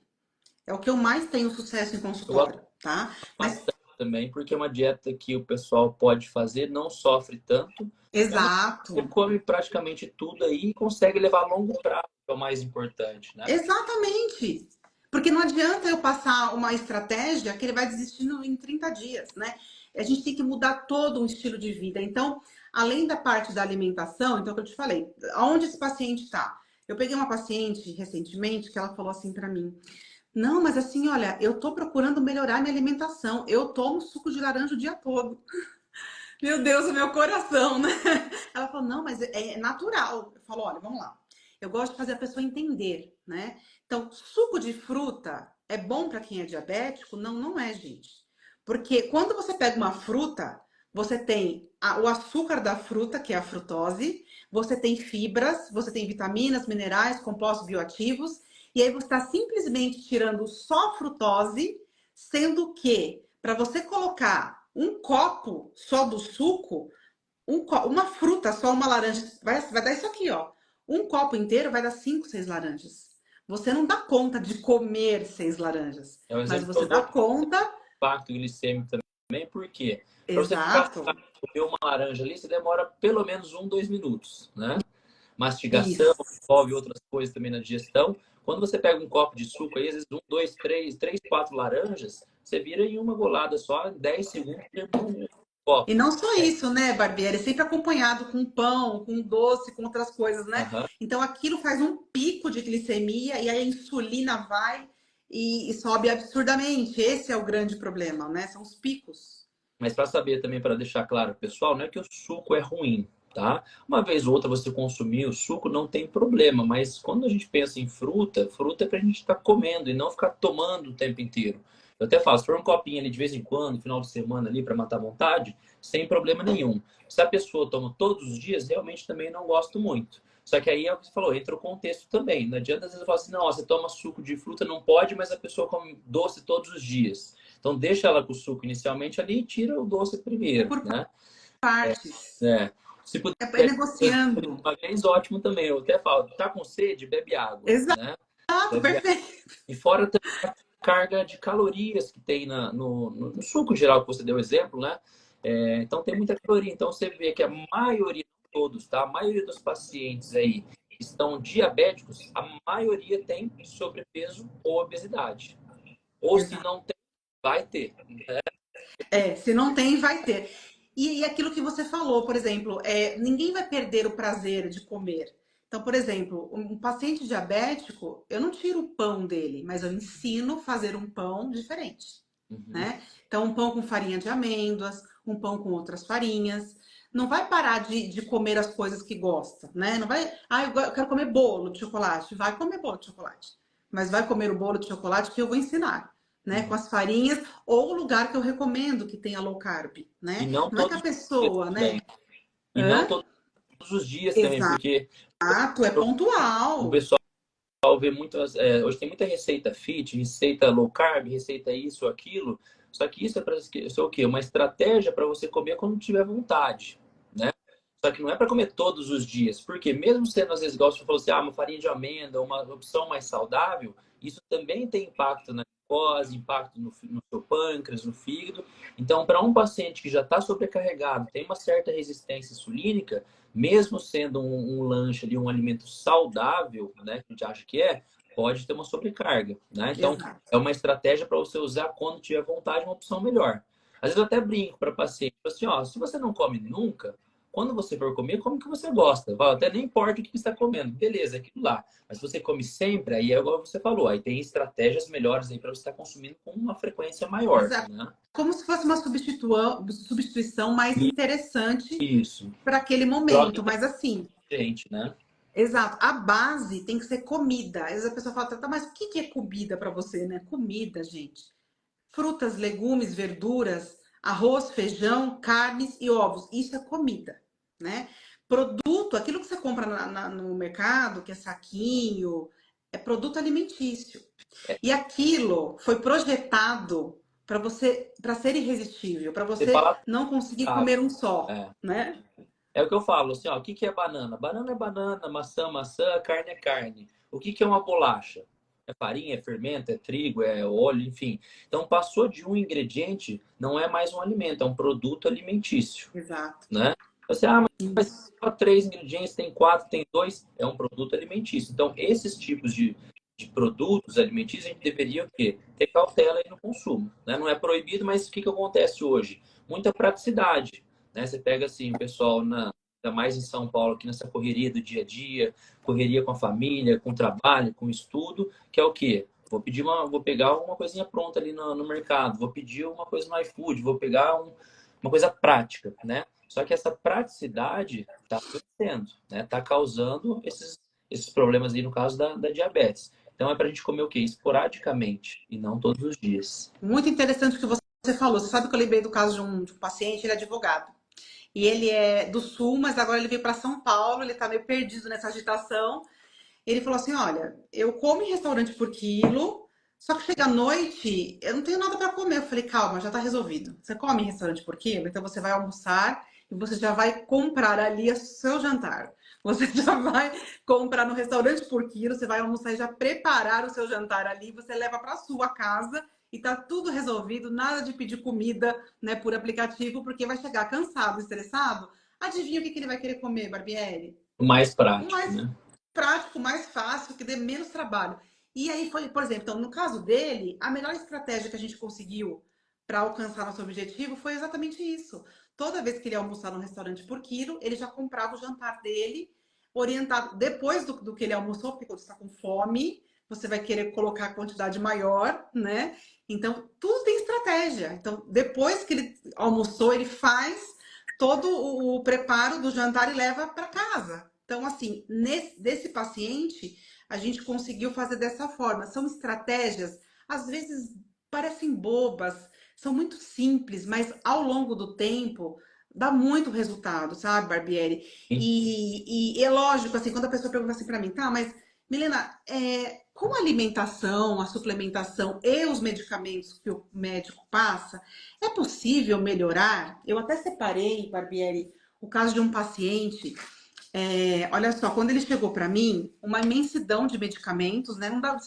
É o que eu mais tenho sucesso em Eu gosto consultório, tá? Mas, bastante também, porque é uma dieta que o pessoal pode fazer, não sofre tanto, é uma você exato. come praticamente tudo aí e consegue levar a longo prazo, que é o mais importante, né? Exatamente. Porque não adianta eu passar uma estratégia que ele vai desistindo em 30 dias, né? A gente tem que mudar todo o estilo de vida. Então, além da parte da alimentação, então, que eu te falei, aonde esse paciente está? Eu peguei uma paciente recentemente que ela falou assim para mim: Não, mas assim, olha, eu tô procurando melhorar minha alimentação. Eu tomo suco de laranja o dia todo. Meu Deus, o meu coração, né? Ela falou, não, mas é natural. Eu falo, olha, vamos lá. Eu gosto de fazer a pessoa entender, né? Então, suco de fruta é bom para quem é diabético? Não, não é, gente. Porque quando você pega uma fruta, você tem o açúcar da fruta, que é a frutose, você tem fibras, você tem vitaminas, minerais, compostos bioativos, e aí você está simplesmente tirando só frutose, sendo que para você colocar um copo só do suco, uma fruta só, uma laranja, vai dar isso aqui, ó. Um copo inteiro vai dar 5, 6 laranjas. Você não dá conta de comer 6 laranjas, É um mas exemplo que você eu dá dou do conta. impacto glicêmico também, porque para você ficar Exato. comer uma laranja ali, você demora pelo menos 2 minutos, né? Mastigação, Isso. envolve outras coisas também na digestão. Quando você pega um copo de suco, aí, às vezes 4 laranjas, você vira em uma golada só, em 10 segundos, termina um E copo. não só É. isso, né, Barbieri? É sempre acompanhado com pão, com doce, com outras coisas, né? Aham. Então aquilo faz um pico de glicemia e aí a insulina vai e sobe absurdamente. Esse é o grande problema, né? São os picos. Mas para saber também, para deixar claro, pessoal, não é que o suco é ruim, tá? Uma vez ou outra você consumir o suco não tem problema, mas quando a gente pensa em fruta, fruta é para a gente estar comendo e não ficar tomando o tempo inteiro. Eu até falo, se for um copinho ali de vez em quando, final de semana ali para matar a vontade, sem problema nenhum. Se a pessoa toma todos os dias, realmente também não gosto muito. Só que aí é o que você falou, entra o contexto também. Não adianta às vezes falar assim, não, ó, você toma suco de fruta, não pode, mas a pessoa come doce todos os dias. Então deixa ela com o suco inicialmente ali e tira o doce primeiro, Por né? partes. É. Se É puder negociando. uma vez, ótimo também. Eu até falo, tá com sede, bebe água, né? Exato, Bebe água. perfeito. E fora também a carga de calorias que tem no suco geral que você deu exemplo, né? Então tem muita caloria. Então você vê que a maioria, todos, tá? A maioria dos pacientes aí que estão diabéticos, a maioria tem sobrepeso ou obesidade. Ou se Exato. não tem, vai ter. Se não tem, vai ter. E aquilo que você falou, por exemplo, ninguém vai perder o prazer de comer. Então, por exemplo, um paciente diabético, eu não tiro o pão dele, mas eu ensino a fazer um pão diferente, Uhum. né? Então, um pão com farinha de amêndoas, um pão com outras farinhas. Não vai parar de comer as coisas que gosta, né? Não vai, eu quero comer bolo de chocolate. Vai comer bolo de chocolate. Mas vai comer o bolo de chocolate que eu vou ensinar, né? Com Uhum. as farinhas, ou o lugar que eu recomendo que tenha low carb, E né? não Não é que a todos os dias pessoa, também. né? E não Hã? todos os dias também, Exato, porque é o pontual. pessoal vê muitas. Hoje tem muita receita fit, receita low carb, receita isso, aquilo. Só que isso é para ser o quê? Uma estratégia para você comer quando tiver vontade, né? Só que não é para comer todos os dias, porque mesmo sendo às vezes, igual você falou assim, uma farinha de amêndoa, uma opção mais saudável, isso também tem impacto na glicose, impacto no seu pâncreas, no fígado. Então, para um paciente que já está sobrecarregado, tem uma certa resistência insulínica, mesmo sendo um lanche ali, um alimento saudável, né, que a gente acha que pode ter uma sobrecarga, né? Então, Exato. é uma estratégia para você usar quando tiver vontade, uma opção melhor. Às vezes eu até brinco para paciente, assim, ó, se você não come nunca, quando você for comer, come o que você gosta. Até nem importa o que você está comendo, beleza, é aquilo lá. Mas se você come sempre, aí é igual você falou, aí tem estratégias melhores aí para você estar consumindo com uma frequência maior, Exato. né? Como se fosse uma substituição mais interessante Isso. para aquele Troca momento. Mas assim, inteligente, né? exato, a base tem que ser comida. Às vezes a pessoa fala, tá, mas o que é comida para você, né? Comida, gente. Frutas, legumes, verduras, arroz, feijão, carnes e ovos. Isso é comida, né? Produto, aquilo que você compra no mercado, que é saquinho, é produto alimentício. E aquilo foi projetado para ser irresistível, para Você você fala não conseguir rápido. comer um só, É. né? É o que eu falo, assim, ó, o que que é banana? Banana é banana, maçã, maçã, carne é carne. O que que é uma bolacha? É farinha, é fermento, é trigo, é óleo, enfim. Então, passou de um ingrediente, não é mais um alimento, é um produto alimentício, Exato. né? Você, ah, mas Isso. só três ingredientes, tem quatro, tem dois, é um produto alimentício. Então, esses tipos de produtos alimentícios, a gente deveria o quê? Ter cautela aí no consumo, né? Não é proibido, mas o que que acontece hoje? Muita praticidade, né? Você pega assim, o pessoal ainda mais em São Paulo, aqui nessa correria do dia a dia, correria com a família, com o trabalho, com o estudo, que é o quê? Vou pegar uma coisinha pronta ali no mercado, vou pedir uma coisa no iFood, vou pegar uma coisa prática, né? Só que essa praticidade está adoecendo, né? Está causando esses problemas aí no caso da diabetes. Então é para a gente comer o quê? Esporadicamente e não todos os dias. Muito interessante o que você falou. Você sabe que eu lembrei do caso de um paciente, ele é advogado. E ele é do Sul, mas agora ele veio para São Paulo, ele tá meio perdido nessa agitação. Ele falou assim: olha, eu como em restaurante por quilo, só que chega à noite, eu não tenho nada para comer. Eu falei: calma, já tá resolvido. Você come em restaurante por quilo, então você vai almoçar e você já vai comprar ali o seu jantar. Você já vai comprar no restaurante por quilo, você vai almoçar e já preparar o seu jantar ali, você leva para sua casa e tá tudo resolvido, nada de pedir comida, né, por aplicativo, porque vai chegar cansado, estressado. Adivinha o que ele vai querer comer, Barbieri? O mais O prático, mais né? prático, mais fácil, que dê menos trabalho. E aí foi, por exemplo, então, no caso dele, a melhor estratégia que a gente conseguiu para alcançar nosso objetivo foi exatamente isso. Toda vez que ele ia almoçar no restaurante por quilo, ele já comprava o jantar dele, orientado depois do que ele almoçou, porque quando você está com fome, você vai querer colocar a quantidade maior, né? Então, tudo tem estratégia. Então, depois que ele almoçou, ele faz todo o preparo do jantar e leva para casa. Então, assim, desse paciente, a gente conseguiu fazer dessa forma. São estratégias, às vezes parecem bobas, são muito simples, mas ao longo do tempo dá muito resultado, sabe, Barbieri? E é lógico, assim, quando a pessoa pergunta assim para mim, tá, mas Milena, com a alimentação, a suplementação e os medicamentos que o médico passa, é possível melhorar? Eu até separei, Barbieri, o caso de um paciente. Olha só, quando ele chegou para mim, uma imensidão de medicamentos, né? Não dá,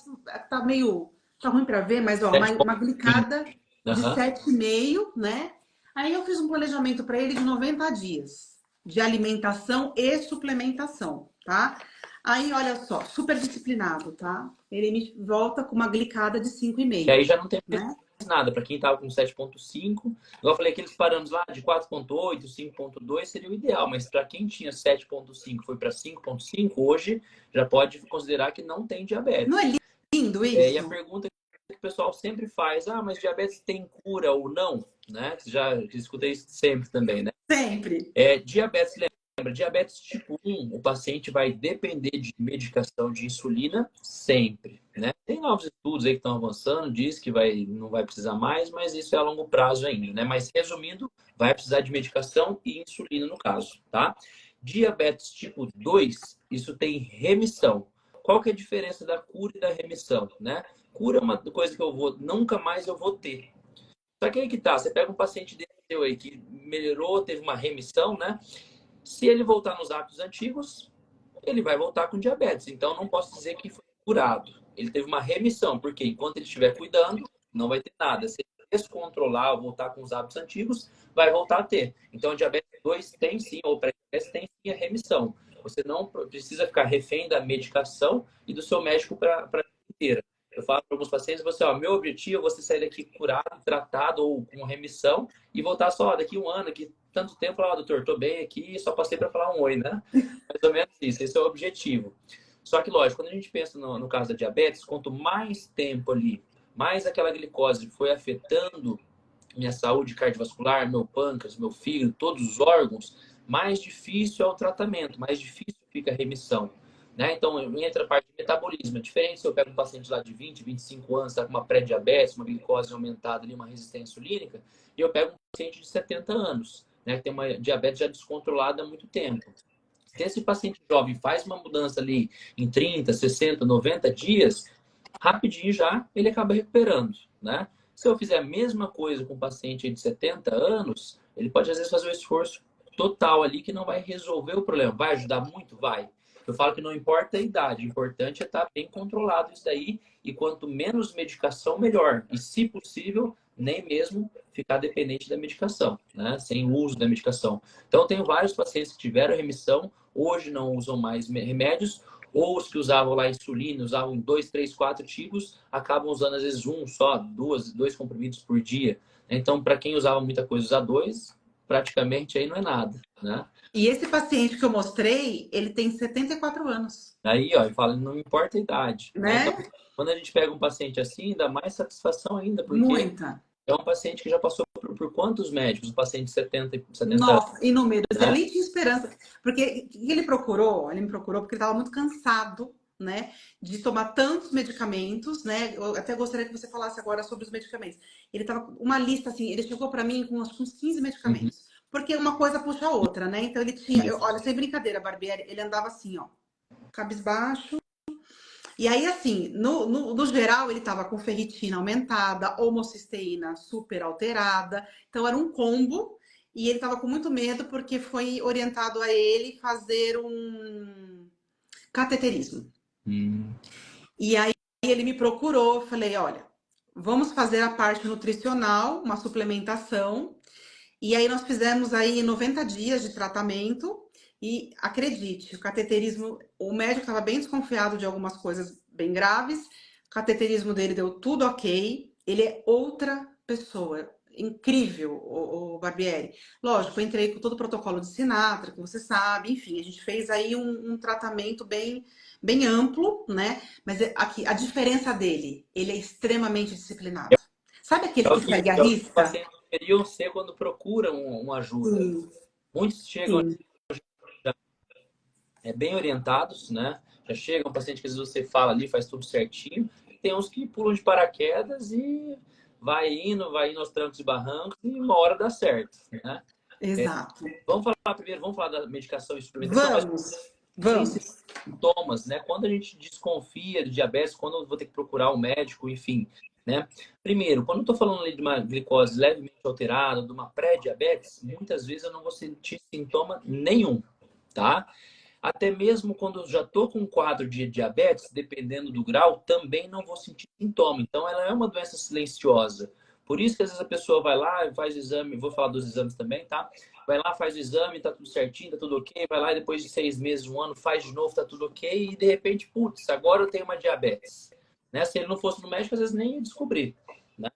tá meio, tá ruim para ver, mas ó, Sete uma pontinhos. glicada de Aham. 7,5, né? Aí eu fiz um planejamento para ele de 90 dias de alimentação e suplementação, tá? Aí, olha só, super disciplinado, tá? Ele me volta com uma glicada de E 5,5, aí já não tem mais né? nada. Para quem estava com 7,5, igual eu falei, aqueles parâmetros lá de 4,8, 5,2 seria o ideal, mas para quem tinha 7,5 foi para 5,5, hoje já pode considerar que não tem Não diabetes. é lindo E a isso? pergunta que o pessoal sempre faz, ah, mas diabetes tem cura ou não? Né? Já escutei isso sempre também, né? Sempre. Diabetes, lembra, diabetes tipo 1, o paciente vai depender de medicação de insulina sempre, né? Tem novos estudos aí que estão avançando, diz que não vai precisar mais, mas isso é a longo prazo ainda, né? Mas resumindo, vai precisar de medicação e insulina no caso, tá? Diabetes tipo 2, isso tem remissão. Qual que é a diferença da cura e da remissão, né? Cura é uma coisa que nunca mais eu vou ter. Só que aí que tá, você pega um paciente desse seu aí que melhorou, teve uma remissão, né? Se ele voltar nos hábitos antigos, ele vai voltar com diabetes. Então, não posso dizer que foi curado. Ele teve uma remissão, porque enquanto ele estiver cuidando, não vai ter nada. Se ele descontrolar ou voltar com os hábitos antigos, vai voltar a ter. Então, a diabetes 2 tem sim, ou pré-diabetes tem sim a remissão. Você não precisa ficar refém da medicação e do seu médico para a vida inteira. Eu falo para alguns pacientes, meu objetivo é você sair daqui curado, tratado ou com remissão e voltar só daqui um ano, daqui tanto tempo, falar, doutor, tô bem aqui, só passei para falar um oi, né? Mais ou menos isso, esse é o objetivo. Só que, lógico, quando a gente pensa no caso da diabetes, quanto mais tempo ali, mais aquela glicose foi afetando minha saúde cardiovascular, meu pâncreas, meu fígado, todos os órgãos, mais difícil é o tratamento, mais difícil fica a remissão. né? Então, entra a parte de metabolismo. É diferente se eu pego um paciente lá de 20, 25 anos, está com uma pré-diabetes, uma glicose aumentada, ali, uma resistência insulínica, e eu pego um paciente de 70 anos, né, que tem uma diabetes já descontrolada há muito tempo. Se esse paciente jovem faz uma mudança ali em 30, 60, 90 dias, rapidinho já ele acaba recuperando, né? Se eu fizer a mesma coisa com um paciente de 70 anos, ele pode às vezes fazer um esforço total ali que não vai resolver o problema. Vai ajudar muito? Vai. Eu falo que não importa a idade, o importante é estar bem controlado isso daí e quanto menos medicação, melhor. E se possível, nem mesmo ficar dependente da medicação, né? Sem o uso da medicação. Então, eu tenho vários pacientes que tiveram remissão, hoje não usam mais remédios, ou os que usavam lá insulina, usavam 2, 3, 4 tipos, acabam usando às vezes um só, dois comprimidos por dia. Então, para quem usava muita coisa, usar dois, praticamente aí não é nada, né? E esse paciente que eu mostrei, ele tem 74 anos, Aí, ó, eu falo, não importa a idade, né? Então, né? quando a gente pega um paciente assim, dá mais satisfação ainda, porque Muita. é um paciente que já passou por quantos médicos? Um paciente de 70 anos, Nossa, inúmeros. E né? ali tinha esperança. Porque o que ele procurou? Ele me procurou porque ele estava muito cansado, né? De tomar tantos medicamentos, né? Eu até gostaria que você falasse agora sobre os medicamentos. Ele estava com uma lista assim, ele chegou para mim com acho que uns 15 Uhum. medicamentos. Porque uma coisa puxa a outra, né? Então ele tinha, Isso. olha, sem brincadeira, Barbieri, ele andava assim, ó, cabisbaixo. E aí, assim, no geral, ele estava com ferritina aumentada, homocisteína super alterada. Então, era um combo. E ele estava com muito medo porque foi orientado a ele fazer um cateterismo. Hum. E aí, ele me procurou. Eu falei: olha, vamos fazer a parte nutricional, uma suplementação. E aí, nós fizemos aí 90 dias de tratamento. E acredite, o cateterismo, o médico estava bem desconfiado de algumas coisas bem graves. O cateterismo dele deu tudo ok. Ele é outra pessoa. Incrível, o Barbieri. Lógico, eu entrei com todo o protocolo de Sinatra, que você sabe, enfim, a gente fez aí um tratamento bem amplo, né? Mas aqui, a diferença dele, ele é extremamente disciplinado. Sabe aquele que segue a É o que os risca? pacientes deveriam ser quando procuram uma ajuda. Sim, Muitos chegam sim. bem orientados, né? Já chega um paciente que às vezes você fala ali, faz tudo certinho. Tem uns que pulam de paraquedas e vai indo aos trancos e barrancos e uma hora dá certo, né? Exato. Vamos falar primeiro, vamos falar da medicação e suplementação, mas Vamos, sem esses vamos. sintomas, né? Quando a gente desconfia de diabetes, quando eu vou ter que procurar um médico, enfim, né? Primeiro, quando eu estou falando ali de uma glicose levemente alterada, de uma pré-diabetes, muitas vezes eu não vou sentir sintoma nenhum, tá? Até mesmo quando eu já estou com um quadro de diabetes, dependendo do grau, também não vou sentir sintoma. Então, ela é uma doença silenciosa. Por isso que às vezes a pessoa vai lá e faz o exame, vou falar dos exames também, tá? Vai lá, faz o exame, tá tudo certinho, tá tudo ok. Vai lá e depois de 6 meses, um ano, faz de novo, tá tudo ok. E de repente, putz, agora eu tenho uma diabetes. Né? Se ele não fosse no médico, às vezes nem ia descobrir. Né?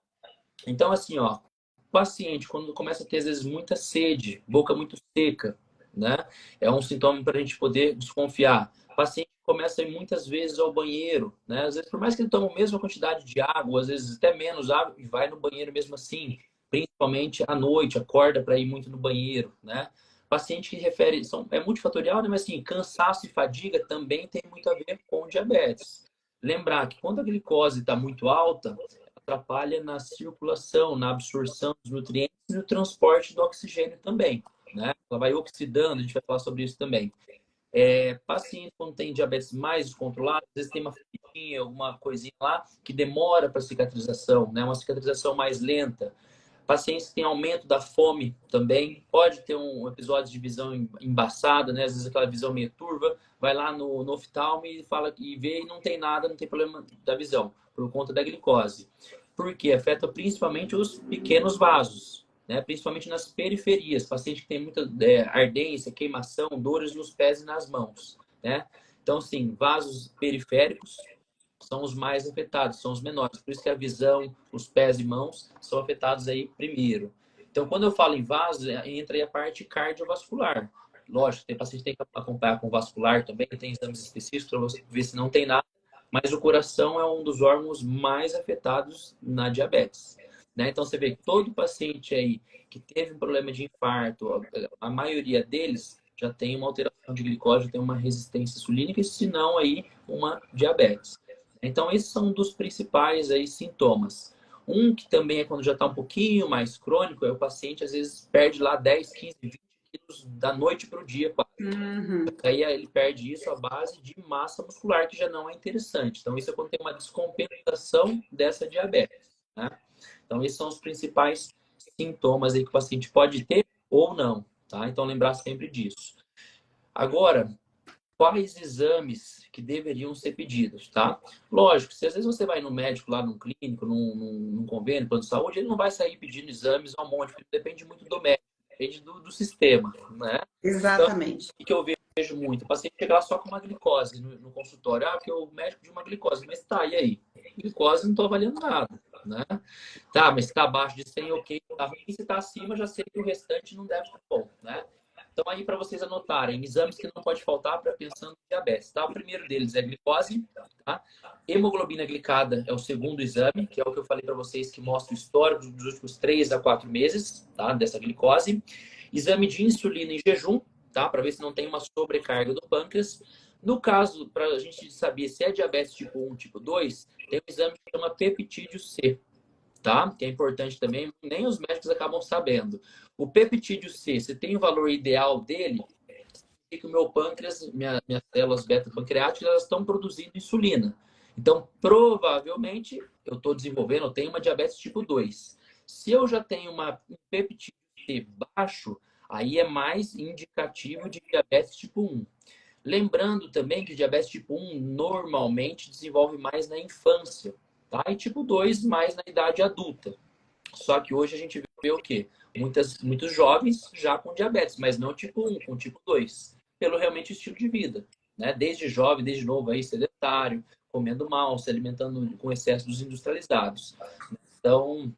Então, assim, ó, o paciente, quando começa a ter, às vezes, muita sede, boca muito seca, né? É um sintoma para a gente poder desconfiar. O paciente começa a ir muitas vezes ao banheiro, né? Às vezes, por mais que ele tome a mesma quantidade de água, às vezes até menos água, e vai no banheiro mesmo assim, principalmente à noite, acorda para ir muito no banheiro, né? Paciente que refere, é multifatorial, né? Mas assim, cansaço e fadiga também tem muito a ver com diabetes. Lembrar que quando a glicose está muito alta, atrapalha na circulação, na absorção dos nutrientes e no transporte do oxigênio também, né? Ela vai oxidando, a gente vai falar sobre isso também. Paciente quando tem diabetes mais descontrolado, às vezes tem uma feridinha, alguma coisinha lá que demora para cicatrização, né? Uma cicatrização mais lenta. Pacientes que têm aumento da fome também, pode ter um episódio de visão embaçada, né? Às vezes aquela visão meio turva, vai lá no oftalmo e fala e vê e não tem nada, não tem problema da visão, por conta da glicose. Porque afeta principalmente os pequenos vasos, né? Principalmente nas periferias, paciente que tem muita ardência, queimação, dores nos pés e nas mãos, né? Então, sim, vasos periféricos são os mais afetados, são os menores. Por isso que a visão, os pés e mãos são afetados aí primeiro. Então, quando eu falo em vaso, entra aí a parte cardiovascular. Lógico, tem paciente que tem que acompanhar com vascular também, tem exames específicos para você ver se não tem nada, mas o coração é um dos órgãos mais afetados na diabetes. Né? Então, você vê que todo paciente aí que teve um problema de infarto, a maioria deles já tem uma alteração de glicose, já tem uma resistência insulínica, e se não, aí uma diabetes. Então, esses são um dos principais aí sintomas. Um que também é quando já está um pouquinho mais crônico, é o paciente às vezes perde lá 10, 15, 20 quilos da noite para o dia. Uhum. Aí ele perde isso à base de massa muscular, que já não é interessante. Então, isso é quando tem uma descompensação dessa diabetes, né? Então, esses são os principais sintomas aí que o paciente pode ter ou não, tá? Então, lembrar sempre disso. Agora, quais exames que deveriam ser pedidos, tá? Lógico, se às vezes você vai no médico lá num clínico, num convênio, plano de saúde, ele não vai sair pedindo exames a um monte, porque depende muito do médico, depende do sistema, né? Então, Exatamente. o que eu vejo muito? O paciente chega lá só com uma glicose no consultório. Ah, porque o médico de uma glicose. Mas tá, e aí? Glicose não estou avaliando nada, né? Tá, mas se está abaixo de 100, ok. Tá ruim. Se está acima, já sei que o restante não deve estar bom, né? Então, aí, para vocês anotarem, exames que não pode faltar para pensando em diabetes, tá? O primeiro deles é glicose, tá? Hemoglobina glicada é o segundo exame, que é o que eu falei para vocês, que mostra o histórico dos últimos 3 a 4 meses, tá? Dessa glicose. Exame de insulina em jejum, tá? Para ver se não tem uma sobrecarga do pâncreas. No caso, para a gente saber se é diabetes tipo 1, tipo 2, tem um exame que chama peptídeo C, tá? Que é importante também, nem os médicos acabam sabendo. O peptídeo C, você tem o valor ideal dele, que o meu pâncreas, minhas células beta-pancreáticas, elas estão produzindo insulina. Então, provavelmente, eu estou desenvolvendo, eu tenho uma diabetes tipo 2. Se eu já tenho um peptídeo C baixo, aí é mais indicativo de diabetes tipo 1. Lembrando também que diabetes tipo 1 normalmente desenvolve mais na infância, tá? E tipo 2 mais na idade adulta. Só que hoje a gente vê o quê? Muitos jovens já com diabetes, mas não tipo 1, com tipo 2, pelo realmente estilo de vida, né? Desde jovem, desde novo aí, sedentário, comendo mal, se alimentando com excesso dos industrializados. Então,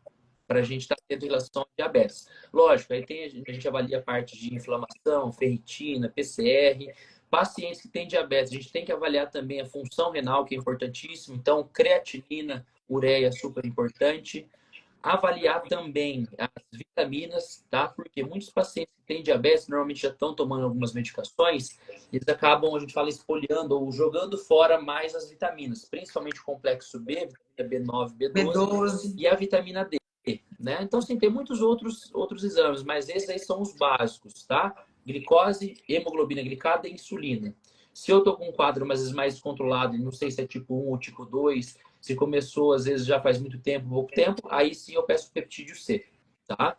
para a gente estar atento em relação ao diabetes. Lógico, aí a gente avalia a parte de inflamação, ferritina, PCR. Pacientes que têm diabetes, a gente tem que avaliar também a função renal, que é importantíssimo. Então, creatinina, ureia, super importante. Avaliar também as vitaminas, tá? Porque muitos pacientes que têm diabetes normalmente já estão tomando algumas medicações, eles acabam, a gente fala, espoliando ou jogando fora mais as vitaminas, principalmente o complexo B, vitamina B9, B12 B12. e a vitamina D, né? Então, sim, tem muitos outros exames, mas esses aí são os básicos, tá? Glicose, hemoglobina glicada e insulina. Se eu tô com um quadro, às vezes, mais controlado, não sei se é tipo 1 ou tipo 2, se começou, às vezes, já faz muito tempo, pouco tempo, aí sim eu peço peptídeo C, tá?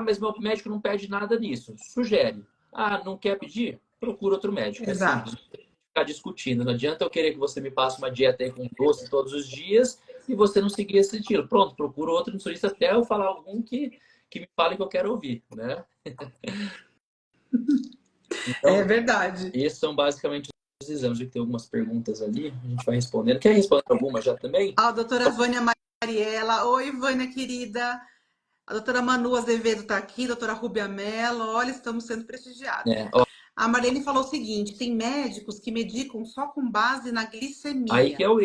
Mas meu médico não pede nada nisso. Sugere. Ah, não quer pedir? Procura outro médico. É Exato. simples. Não tem que ficar discutindo. Não adianta eu querer que você me passe uma dieta aí com doce todos os dias e você não seguir esse estilo. Pronto, procuro outro nutricionista até eu falar algum que me fale que eu quero ouvir, né? É Então, verdade. esses são basicamente os exames. Eu tenho algumas perguntas ali, a gente vai respondendo. Quer responder alguma já também? A doutora Vânia Mariela. Oi, Vânia, querida. A doutora Manu Azevedo está aqui, a doutora Rúbia Mello. Olha, estamos sendo prestigiados. Ó, A Marlene falou o seguinte: tem médicos que medicam só com base na aí que glicemia. é o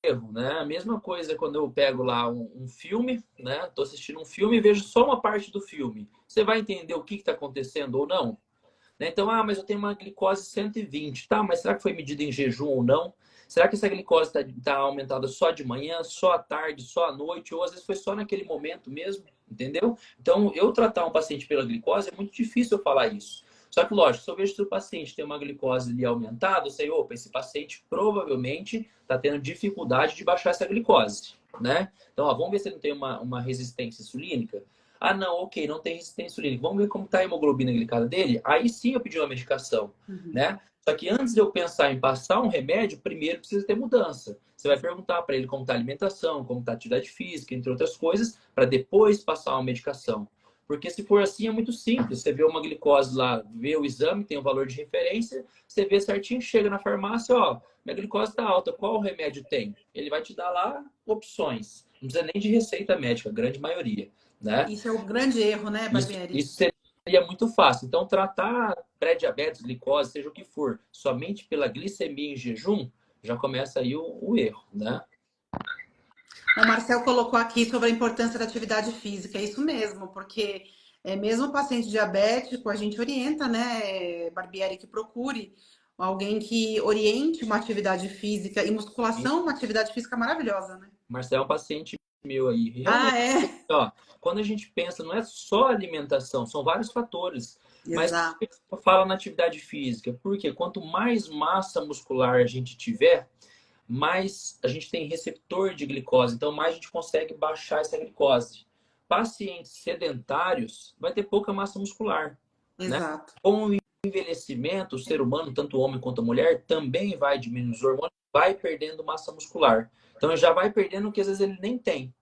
erro, né? A mesma coisa quando eu pego lá um filme, né? Tô assistindo um filme e vejo só uma parte do filme. Você vai entender o que está acontecendo ou não? Né? Então, mas eu tenho uma glicose 120, tá? Mas será que foi medida em jejum ou não? Será que essa glicose está aumentada só de manhã, só à tarde, só à noite, ou às vezes foi só naquele momento mesmo, entendeu? Então, eu tratar um paciente pela glicose é muito difícil eu falar isso. Só que, lógico, se eu vejo que o paciente tem uma glicose ali aumentada, eu sei, opa, esse paciente provavelmente está tendo dificuldade de baixar essa glicose, né? Então, vamos ver se ele não tem uma resistência insulínica. Ah, não, ok, não tem resistência insulínica. Vamos ver como está a hemoglobina glicada dele? Aí sim eu pedi uma medicação, Uhum. né? Só que antes de eu pensar em passar um remédio, primeiro precisa ter mudança. Você vai perguntar para ele como está a alimentação, como está a atividade física, entre outras coisas, para depois passar uma medicação. Porque se for assim, é muito simples. Você vê uma glicose lá, vê o exame, tem um valor de referência, você vê certinho, chega na farmácia, ó, minha glicose está alta, qual remédio tem? Ele vai te dar lá opções. Não precisa nem de receita médica, a grande maioria, né? Isso é o grande erro, né, Barbieri? Isso seria muito fácil. Então, tratar pré-diabetes, glicose, seja o que for, somente pela glicemia em jejum, já começa aí o erro, né? O Marcel colocou aqui sobre a importância da atividade física. É isso mesmo, porque mesmo o paciente diabético, a gente orienta, né, Barbieri, que procure alguém que oriente uma atividade física e musculação, uma atividade física maravilhosa, né? Marcelo é um paciente meu aí. Ah, Realmente, é? ó, quando a gente pensa, não é só alimentação, são vários fatores. Mas por Exato, que eu falo na atividade física? Porque quanto mais massa muscular a gente tiver, mais a gente tem receptor de glicose, então mais a gente consegue baixar essa glicose. Pacientes sedentários vai ter pouca massa muscular, né? exato. Com o envelhecimento, o ser humano, tanto o homem quanto a mulher, também vai diminuindo os hormônios, vai perdendo massa muscular. Então já vai perdendo o que às vezes ele nem tem,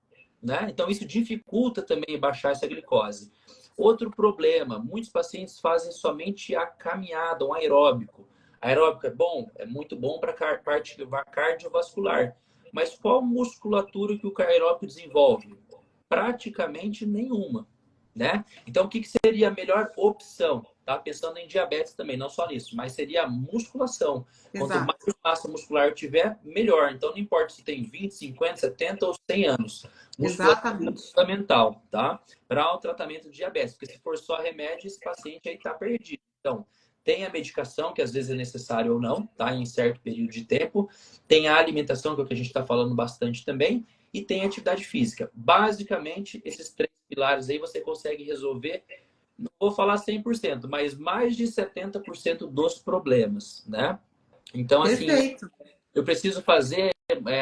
né? Então isso dificulta também baixar essa glicose. Outro problema, muitos pacientes fazem somente a caminhada, um aeróbico. Aeróbico é bom? É muito bom para a parte cardiovascular. Mas qual musculatura que o aeróbico desenvolve? Praticamente nenhuma, né? Então, o que seria a melhor opção? Tá pensando em diabetes também, não só nisso, mas seria a musculação. Quanto mais Exato, massa muscular tiver, melhor. Então, não importa se tem 20, 50, 70 ou 100 anos. Musculação é exatamente. fundamental, tá? Para o tratamento de diabetes, porque se for só remédio, esse paciente aí está perdido. Então, tem a medicação, que às vezes é necessário ou não, tá? Em certo período de tempo. Tem a alimentação, que é o que a gente está falando bastante também. E tem a atividade física. Basicamente, esses três pilares aí você consegue resolver, não vou falar 100%, mas mais de 70% dos problemas, né? Então, assim, Perfeito. eu preciso fazer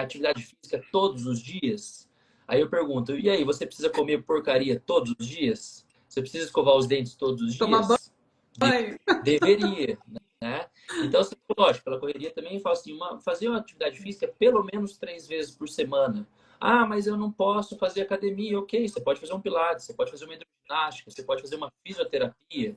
atividade física todos os dias? Aí eu pergunto, e aí, você precisa comer porcaria todos os dias? Você precisa escovar os dentes todos os Tomar dias? banho. Deveria, né? Então, assim, lógico, pela correria também falo assim, fazer uma atividade física pelo menos 3 vezes por semana. Ah, mas eu não posso fazer academia. Ok, você pode fazer um pilates, você pode fazer uma hidroginástica, você pode fazer uma fisioterapia.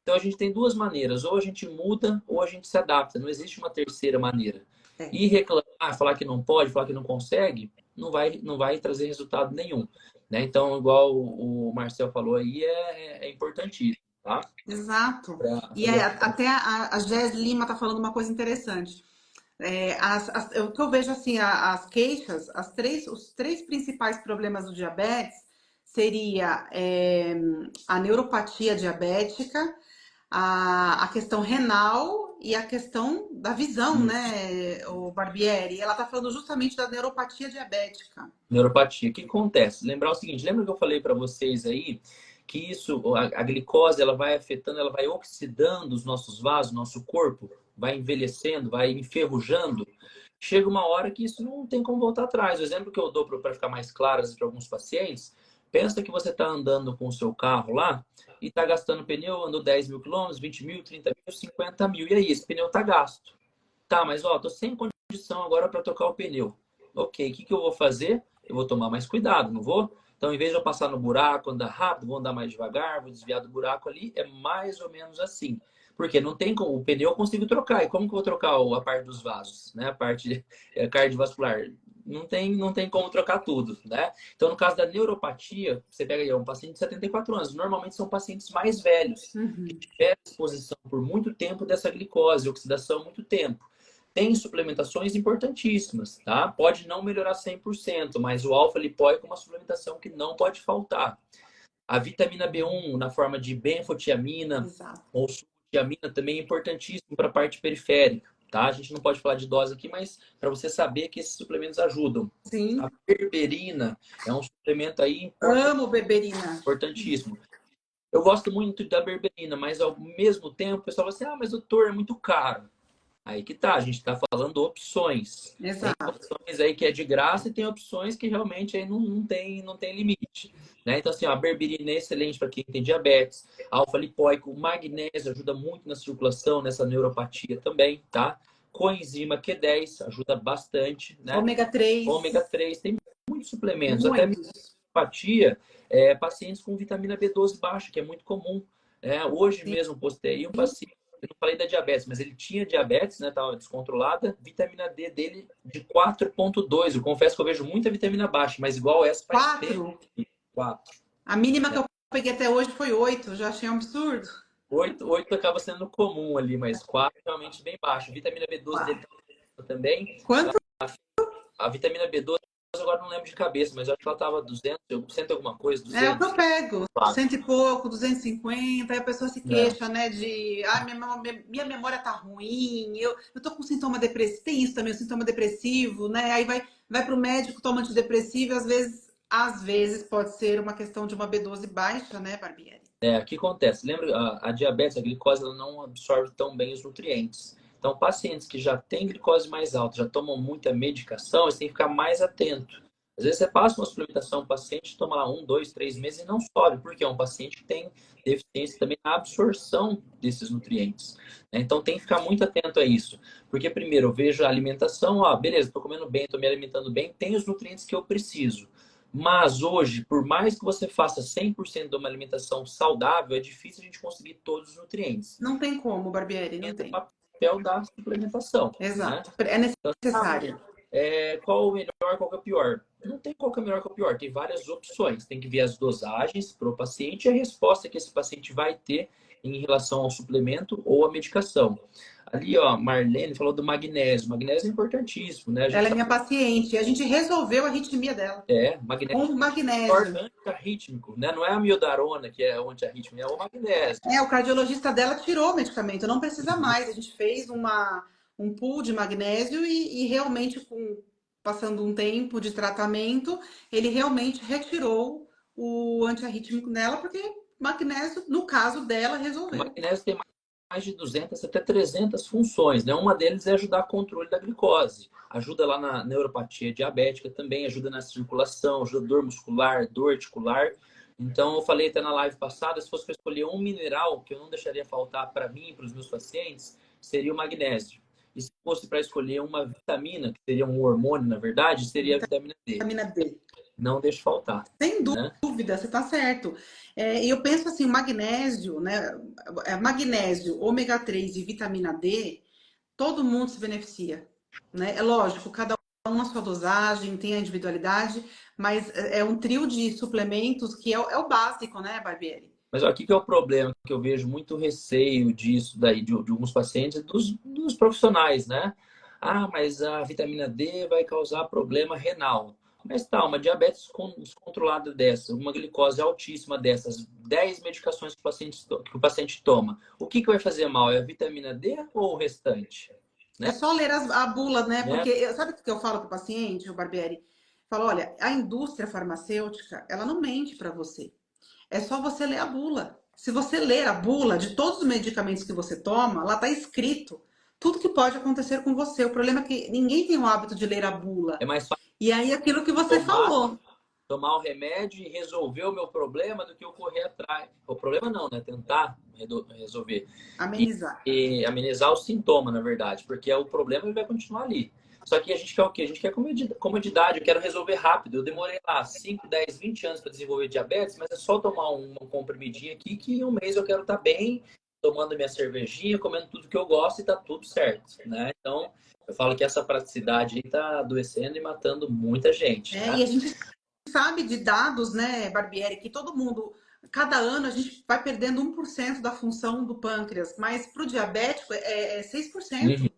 Então, a gente tem duas maneiras. Ou a gente muda, ou a gente se adapta. Não existe uma terceira maneira. É. E reclamar, falar que não pode, falar que não consegue, não vai trazer resultado nenhum. Né? Então, igual o Marcel falou aí, é importantíssimo, tá? Exato. Para E fazer até a Jess Lima está falando uma coisa interessante. O que eu vejo assim, as queixas, os três principais problemas do diabetes seria a neuropatia diabética, a questão renal e a questão da visão, isso. né, o Barbieri? Ela está falando justamente da neuropatia diabética. Neuropatia. O que acontece? Lembrar o seguinte, lembra que eu falei para vocês aí que isso, a glicose, ela vai afetando, ela vai oxidando os nossos vasos, nosso corpo, vai envelhecendo, vai enferrujando. Chega uma hora que isso não tem como voltar atrás. O exemplo que eu dou para ficar mais claro para alguns pacientes, pensa que você está andando com o seu carro lá e está gastando pneu, andou 10 mil quilômetros, 20 mil, 30 mil, 50 mil. E aí, esse pneu está gasto. Tá, mas ó, tô sem condição agora para trocar o pneu. Ok, o que eu vou fazer? Eu vou tomar mais cuidado, não vou? Então, em vez de eu passar no buraco, andar rápido, vou andar mais devagar, vou desviar do buraco ali, é mais ou menos assim. Porque não tem como, o pneu eu consigo trocar. E como que eu vou trocar a parte dos vasos, né? A parte cardiovascular? Não tem como trocar tudo, né? Então, no caso da neuropatia, você pega aí um paciente de 74 anos, normalmente são pacientes mais velhos, que Uhum. tiveram exposição por muito tempo dessa glicose, oxidação muito tempo. Tem suplementações importantíssimas, tá? Pode não melhorar 100%, mas o alfa-lipóico é uma suplementação que não pode faltar. A vitamina B1 na forma de benfotiamina Exato. ou sulfatiamina também é importantíssimo para a parte periférica, tá? A gente não pode falar de dose aqui, mas para você saber que esses suplementos ajudam. A Sim. berberina é um suplemento aí Amo beberina. importantíssimo. Eu gosto muito da berberina, mas ao mesmo tempo o pessoal fala assim, ah, mas doutor, é muito caro. Aí que tá, a gente está falando opções. Tem Exato. opções aí que é de graça e tem opções que realmente aí não tem limite. Né? Então, assim, ó, a berberina é excelente para quem tem diabetes, alfa-lipóico, o magnésio ajuda muito na circulação, nessa neuropatia também, tá? Coenzima Q10 ajuda bastante, né? Ômega 3, Ômega 3 tem muitos suplementos, até mesmo muitos. neuropatia, pacientes com vitamina B12 baixa, que é muito comum. Hoje mesmo postei um paciente, eu não falei da diabetes, mas ele tinha diabetes, né? Estava descontrolada, vitamina D dele de 4,2. Eu confesso que eu vejo muita vitamina baixa, mas igual essa faz tempo. 4. 4. A mínima que eu peguei até hoje foi 8. Já achei um absurdo. 8 acaba sendo comum ali, mas 4 realmente bem baixo. Vitamina B12 dele 4. também. Quanto? A vitamina B12 agora não lembro de cabeça, mas eu acho que ela tava 200, 100 e alguma coisa, É o que 200. eu pego, Claro. cento e pouco, 250, aí a pessoa se É, queixa, né, de, minha memória tá ruim, eu tô com sintoma depressivo, tem isso também, o sintoma depressivo, né, aí vai pro médico, toma antidepressivo, e às vezes pode ser uma questão de uma B12 baixa, né, Barbieri? o que acontece? Lembra, a diabetes, a glicose, ela não absorve tão bem os nutrientes. Então, pacientes que já têm glicose mais alta, já tomam muita medicação, eles têm que ficar mais atento. Às vezes você passa uma suplementação, o paciente toma lá 1, 2, 3 meses e não sobe, porque é um paciente que tem deficiência também na absorção desses nutrientes, né? Então tem que ficar muito atento a isso. Porque primeiro eu vejo a alimentação, beleza, estou comendo bem, estou me alimentando bem, tem os nutrientes que eu preciso. Mas hoje, por mais que você faça 100% de uma alimentação saudável, é difícil a gente conseguir todos os nutrientes. Não tem como, Barbieri, não Entra o tem. papel da suplementação, né? Exato, é Então, necessário. qual o melhor, qual que é o pior? Não tem qual que é o melhor, qual que é o pior. Tem várias opções. Tem que ver as dosagens para o paciente e a resposta que esse paciente vai ter em relação ao suplemento ou à medicação. Ali, ó, Marlene falou do magnésio. Magnésio é importantíssimo, né? A gente Ela é sabe minha paciente, e a gente resolveu a arritmia dela magnésio com é um magnésio. antiarrítmico, né? Não é a miodarona que é o antiarrítmico, é o magnésio. O cardiologista dela tirou o medicamento, não precisa mais. A gente fez um pool de magnésio e realmente, passando um tempo de tratamento, ele realmente retirou o antiarrítmico dela, porque magnésio, no caso dela, O resolveu. magnésio tem mais de 200 até 300 funções, né? Uma deles é ajudar o controle da glicose, ajuda lá na neuropatia diabética também, ajuda na circulação, ajuda dor muscular, dor articular. Então, eu falei até na live passada, se fosse para escolher um mineral que eu não deixaria faltar para mim e para os meus pacientes, seria o magnésio. E se fosse para escolher uma vitamina, que seria um hormônio, na verdade, seria a vitamina D. Vitamina D. Não deixe faltar, Sem né? dúvida, você está certo. E eu penso assim, o magnésio, né? Magnésio, ômega 3 e vitamina D, todo mundo se beneficia, né? É lógico, cada um na sua dosagem, tem a individualidade, mas é um trio de suplementos que é o básico, né, Barbieri? Mas ó, aqui que é o problema, que eu vejo muito receio disso daí, de alguns pacientes, dos profissionais, né? Ah, mas a vitamina D vai causar problema renal. Mas tá, uma diabetes descontrolada dessa, uma glicose altíssima dessas, 10 medicações que o paciente toma, o que vai fazer mal? É a vitamina D ou o restante? É Né? só ler a bula, né? Né? Porque sabe o que eu falo para o paciente, o Barbieri? Falo, olha, a indústria farmacêutica, ela não mente para você. É só você ler a bula. Se você ler a bula de todos os medicamentos que você toma, lá está escrito tudo que pode acontecer com você. O problema é que ninguém tem o hábito de ler a bula. É mais fácil E aí, aquilo que você tomar falou, tomar o remédio e resolver o meu problema do que eu correr atrás. O problema não, né? Tentar resolver. E, amenizar. e amenizar o sintoma, na verdade, porque o problema ele vai continuar ali. Só que a gente quer o quê? A gente quer comodidade, eu quero resolver rápido. Eu demorei lá 5, 10, 20 anos para desenvolver diabetes, mas é só tomar um comprimidinho aqui que em um mês eu quero estar bem, tomando minha cervejinha, comendo tudo que eu gosto e tá tudo certo, né? Então, eu falo que essa praticidade aí tá adoecendo e matando muita gente, E né? a gente sabe de dados, né, Barbieri, que todo mundo, cada ano a gente vai perdendo 1% da função do pâncreas, mas para o diabético é 6%,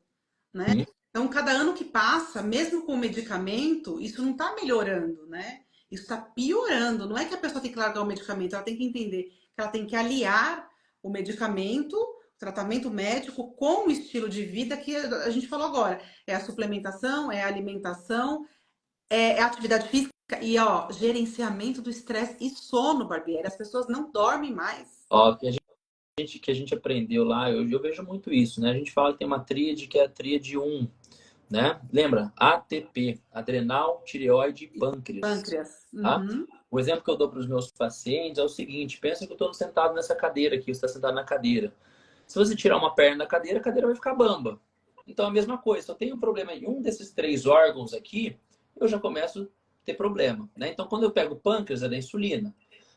né? Uhum. Então, cada ano que passa, mesmo com o medicamento, isso não está melhorando, né? Isso está piorando. Não é que a pessoa tem que largar o medicamento, ela tem que entender que ela tem que aliar o medicamento, o tratamento médico, com o estilo de vida que a gente falou agora. É a suplementação, é a alimentação, é a atividade física e, ó, gerenciamento do estresse e sono, Barbieri. As pessoas não dormem mais. Ó, que a gente aprendeu lá, eu vejo muito isso, né? A gente fala que tem uma tríade que é a tríade um, né? Lembra? ATP, adrenal, tireoide e pâncreas, Pâncreas. tá? Uhum. O exemplo que eu dou para os meus pacientes é o seguinte: pensa que eu estou sentado nessa cadeira aqui, você está sentado na cadeira. Se você tirar uma perna da cadeira, a cadeira vai ficar bamba. Então, a mesma coisa, se eu tenho um problema em um desses 3 órgãos aqui, eu já começo a ter problema, né? Então, quando eu pego o pâncreas, é da insulina.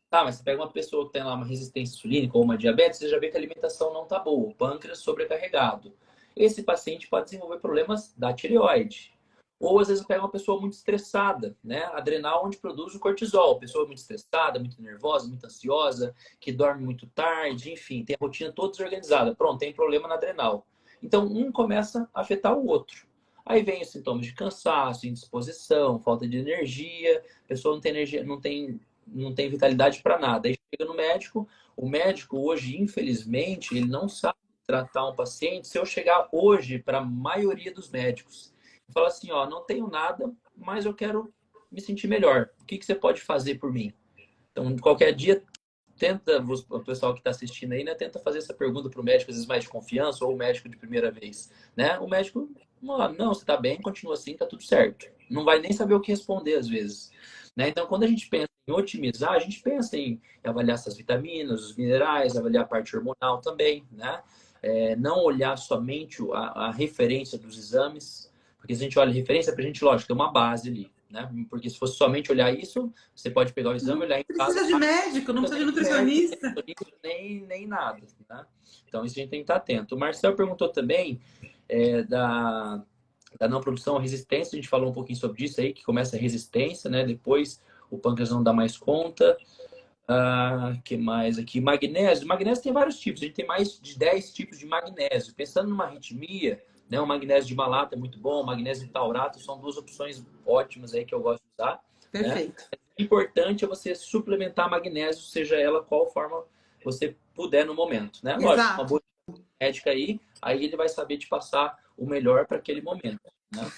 Tá, mas você pega uma pessoa que tem lá uma resistência insulínica ou uma diabetes, você já vê que a alimentação não tá boa, o pâncreas sobrecarregado. Esse paciente pode desenvolver problemas da tireoide. Ou às vezes pega uma pessoa muito estressada, né? Adrenal, onde produz o cortisol. Pessoa muito estressada, muito nervosa, muito ansiosa, que dorme muito tarde, enfim, tem a rotina toda desorganizada. Pronto, tem problema na adrenal. Então, um começa a afetar o outro. Aí vem os sintomas de cansaço, indisposição, falta de energia, a pessoa não tem energia, não tem vitalidade para nada. Aí chega no médico, o médico hoje, infelizmente, ele não sabe tratar um paciente. Se eu chegar hoje para a maioria dos médicos e falar assim, ó, não tenho nada, mas eu quero me sentir melhor. O que você pode fazer por mim? Então, qualquer dia, tenta, o pessoal que está assistindo aí, né, tenta fazer essa pergunta para o médico, às vezes mais de confiança, ou o médico de primeira vez, né? O médico, não, você está bem, continua assim, tá tudo certo. Não vai nem saber o que responder, às vezes. Né? Então, quando a gente pensa em otimizar, a gente pensa em avaliar essas vitaminas, os minerais, avaliar a parte hormonal também, né? Não olhar somente a referência dos exames, porque se a gente olha a referência, para a gente, lógico, tem uma base ali, né? Porque se fosse somente olhar isso, você pode pegar o exame, olhar em casa. Precisa de médico, não precisa de nutricionista. Nem nada, né? Então, isso a gente tem que estar atento. O Marcel perguntou também da não produção à resistência, a gente falou um pouquinho sobre isso aí, que começa a resistência, né? Depois o pâncreas não dá mais conta. Que mais aqui? Magnésio. Magnésio tem vários tipos, a gente tem mais de 10 tipos de magnésio. Pensando numa arritmia, né? O magnésio de malato é muito bom, o magnésio de taurato são duas opções ótimas aí que eu gosto de usar. Perfeito. Né? O importante é você suplementar magnésio, seja ela qual forma você puder no momento, né? Lógico, uma boa médica aí ele vai saber te passar o melhor para aquele momento, né?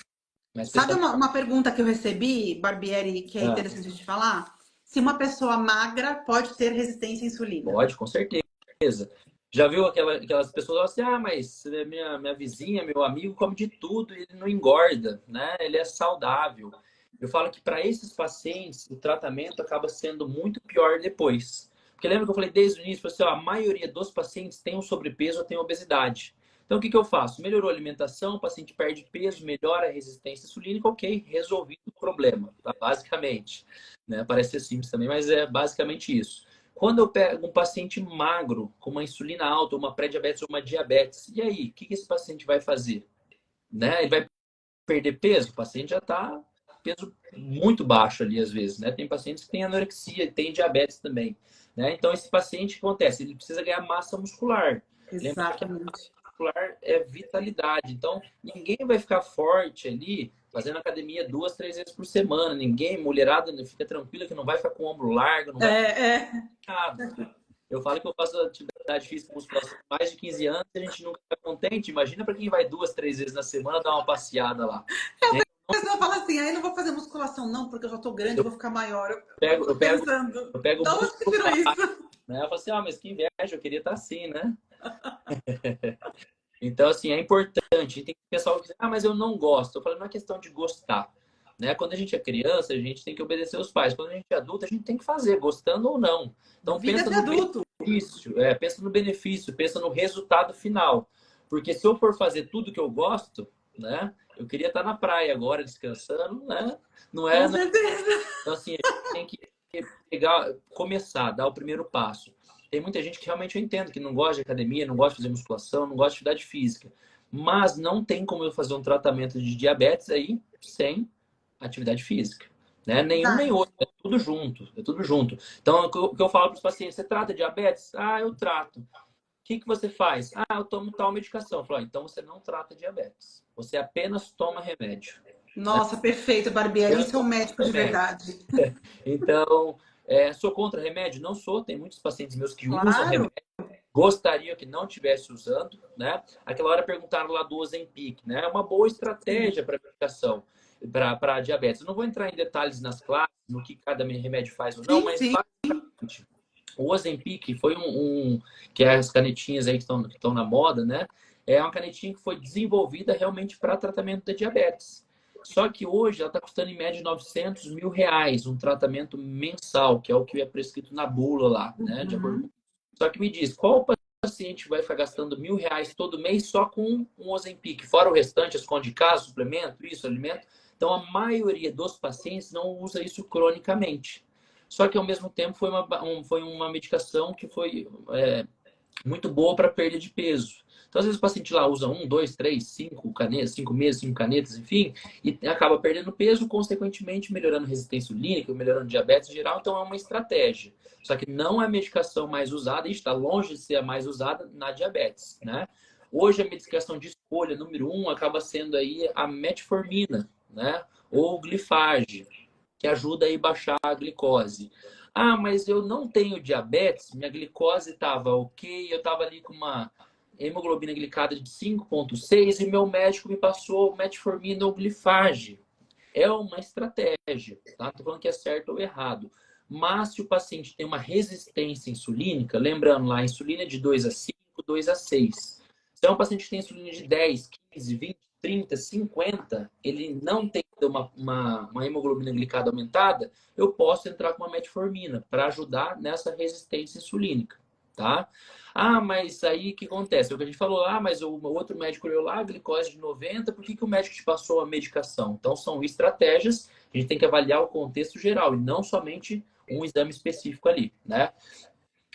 Mas Sabe uma pergunta que eu recebi, Barbieri, que é interessante de falar? Se uma pessoa magra pode ter resistência à insulina? Pode, com certeza. Já viu aquelas pessoas assim, mas minha vizinha, meu amigo come de tudo e ele não engorda, né? Ele é saudável. Eu falo que para esses pacientes o tratamento acaba sendo muito pior depois. Porque lembra que eu falei desde o início, assim, a maioria dos pacientes tem um sobrepeso ou tem obesidade. Então, o que eu faço? Melhorou a alimentação, o paciente perde peso, melhora a resistência insulínica, ok, resolvido o problema, tá? Basicamente. Né? Parece ser simples também, mas é basicamente isso. Quando eu pego um paciente magro, com uma insulina alta, uma pré-diabetes ou uma diabetes, e aí, o que esse paciente vai fazer? Né? Ele vai perder peso? O paciente já está peso muito baixo ali, às vezes. Né? Tem pacientes que têm anorexia, tem diabetes também. Né? Então, esse paciente, o que acontece? Ele precisa ganhar massa muscular. Exatamente. Muscular é vitalidade. Então, ninguém vai ficar forte ali fazendo academia 2, 3 vezes por semana. Ninguém, mulherada, fica tranquila que não vai ficar com o ombro largo, não vai ficar nada. Eu falo que eu faço atividade física musculação há mais de 15 anos e a gente nunca fica contente. Imagina para quem vai 2, 3 vezes na semana dar uma passeada lá. A pessoa fala assim, aí não vou fazer musculação não, porque eu já tô grande, eu vou ficar maior. Eu pego da onde você tirou isso? Né? Eu falo assim, mas que inveja, eu queria estar assim, né? Então, assim, é importante. Tem pessoal que diz, mas eu não gosto. Eu falo, não é questão de gostar. Né? Quando a gente é criança, a gente tem que obedecer os pais. Quando a gente é adulto, a gente tem que fazer, gostando ou não. Então, pensa no benefício, pensa no benefício, pensa no resultado final. Porque se eu for fazer tudo que eu gosto, né? Eu queria estar na praia agora, descansando, né? Não é? Com certeza. Então, assim, a gente tem que começar, dar o primeiro passo. Tem muita gente que realmente eu entendo, que não gosta de academia, não gosta de fazer musculação, não gosta de atividade física. Mas não tem como eu fazer um tratamento de diabetes aí sem atividade física. Né? Nenhum nem outro, é tudo junto. É tudo junto. Então, o que eu falo para os pacientes, você trata diabetes? Eu trato. O que você faz? Eu tomo tal medicação. Eu falo, então você não trata diabetes. Você apenas toma remédio. Nossa, perfeito, Barbieri. Isso é um médico de verdade. Então, sou contra remédio? Não sou. Tem muitos pacientes meus que usam remédio. Gostaria que não estivesse usando, né? Aquela hora perguntaram lá do Ozempic, né? É uma boa estratégia para medicação, para diabetes. Eu não vou entrar em detalhes nas classes, no que cada remédio faz ou não, mas basicamente, o Ozempic foi que é as canetinhas aí que estão na moda, né? É uma canetinha que foi desenvolvida realmente para tratamento da diabetes. Só que hoje ela está custando em média R$900 mil, um tratamento mensal, que é o que é prescrito na bula lá, né? De acordo com... Só que me diz, qual paciente vai ficar gastando R$1.000 todo mês só com um Ozempic? Fora o restante, esconde de casa, suplemento, isso, alimento. Então, a maioria dos pacientes não usa isso cronicamente. Só que, ao mesmo tempo, foi uma medicação que foi muito boa para perda de peso. Então, às vezes, o paciente lá usa 1, 2, 3, 5 canetas, 5 meses, 5 canetas, enfim, e acaba perdendo peso, consequentemente melhorando resistência insulínica, melhorando diabetes em geral. Então, é uma estratégia. Só que não é a medicação mais usada, e está longe de ser a mais usada na diabetes, né? Hoje a medicação de escolha número um acaba sendo aí a metformina, né? Ou glifage, que ajuda aí a baixar a glicose. Ah, mas eu não tenho diabetes, minha glicose estava ok, eu estava ali com uma hemoglobina glicada de 5,6 e meu médico me passou metformina ou glifage. É uma estratégia, tá? Não estou falando que é certo ou errado. Mas se o paciente tem uma resistência insulínica, lembrando lá, a insulina é de 2 a 5, 2 a 6. Se é um paciente que tem insulina de 10, 15, 20, 30, 50, ele não tem uma hemoglobina glicada aumentada, eu posso entrar com uma metformina para ajudar nessa resistência insulínica, tá? Ah, mas aí o que acontece? É o que a gente falou, mas o outro médico olhou lá, glicose de 90, por que o médico te passou a medicação? Então, são estratégias, a gente tem que avaliar o contexto geral e não somente um exame específico ali, né?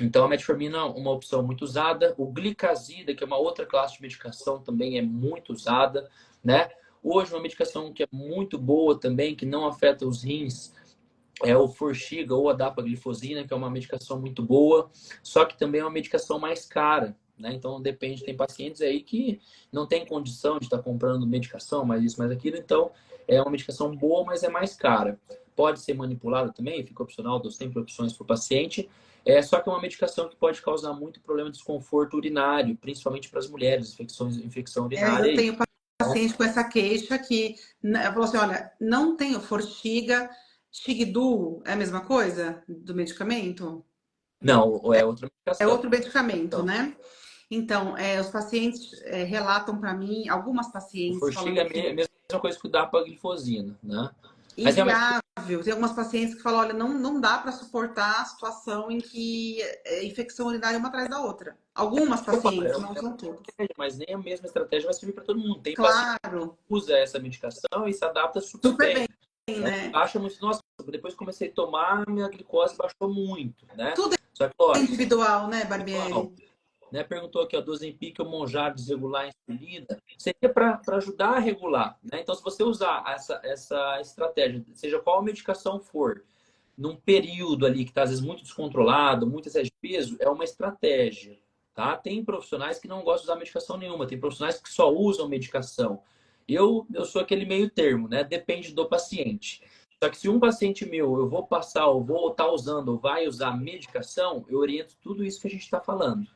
Então, a metformina é uma opção muito usada. O glicazida, que é uma outra classe de medicação, também é muito usada, né? Hoje, uma medicação que é muito boa também, que não afeta os rins, é o Forxiga ou a dapaglifosina, que é uma medicação muito boa, só que também é uma medicação mais cara, né? Então depende, tem pacientes aí que não tem condição de estar comprando medicação, mais isso, mais aquilo, então é uma medicação boa, mas é mais cara. Pode ser manipulada também, fica opcional, dou sempre opções para o paciente. Só que é uma medicação que pode causar muito problema de desconforto urinário, principalmente para as mulheres, infecção urinária. Eu tenho paciente com essa queixa que falou assim, olha, não tenho Forxiga, Xigdu é a mesma coisa do medicamento? Não, é outra É medicação. outro medicamento, Então, né? Então, os pacientes relatam para mim, algumas o pacientes Forxiga falando é a que mesma coisa que o dapaglifosina, né? Mas é uma inviável. Tem algumas pacientes que falam, olha, não dá para suportar a situação em que infecção urinária uma atrás da outra. Algumas eu falo, pacientes, não são todas. mas nem a mesma estratégia vai servir para todo mundo. Tem paciente Claro, que usa essa medicação e se adapta super super bem. bem, né? Acha muito, nossa, depois que comecei a tomar, minha glicose baixou muito, né? Tudo Só que, é lógico, individual, né, igual, Barbieri? né? Perguntou aqui, ó, Ozempic ou Monjaro desregular a insulina, seria para ajudar a regular, né? Então, se você usar essa estratégia, seja qual medicação for, num período ali que está às vezes muito descontrolado, muito excesso de peso, é uma estratégia, tá? Tem profissionais que não gostam de usar medicação nenhuma, tem profissionais que só usam medicação. Eu sou aquele meio termo, né? Depende do paciente. Só que se um paciente meu, eu vou passar, ou vou estar usando, ou vai usar medicação, eu oriento tudo isso que a gente está falando.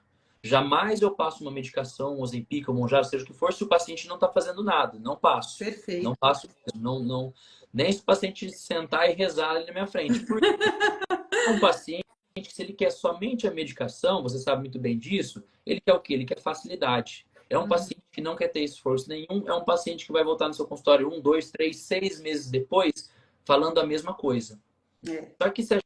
Jamais eu passo uma medicação, um Ozempic, um Mounjaro, seja o que for, se o paciente não está fazendo nada. Não passo. Não Perfeito. passo mesmo. Nem se o paciente sentar e rezar ali na minha frente. Porque um paciente que, se ele quer somente a medicação, você sabe muito bem disso, ele quer o quê? Ele quer facilidade. É um paciente que não quer ter esforço nenhum, é um paciente que vai voltar no seu consultório 1, 2, 3, 6 meses depois, falando a mesma coisa. É. Só que se a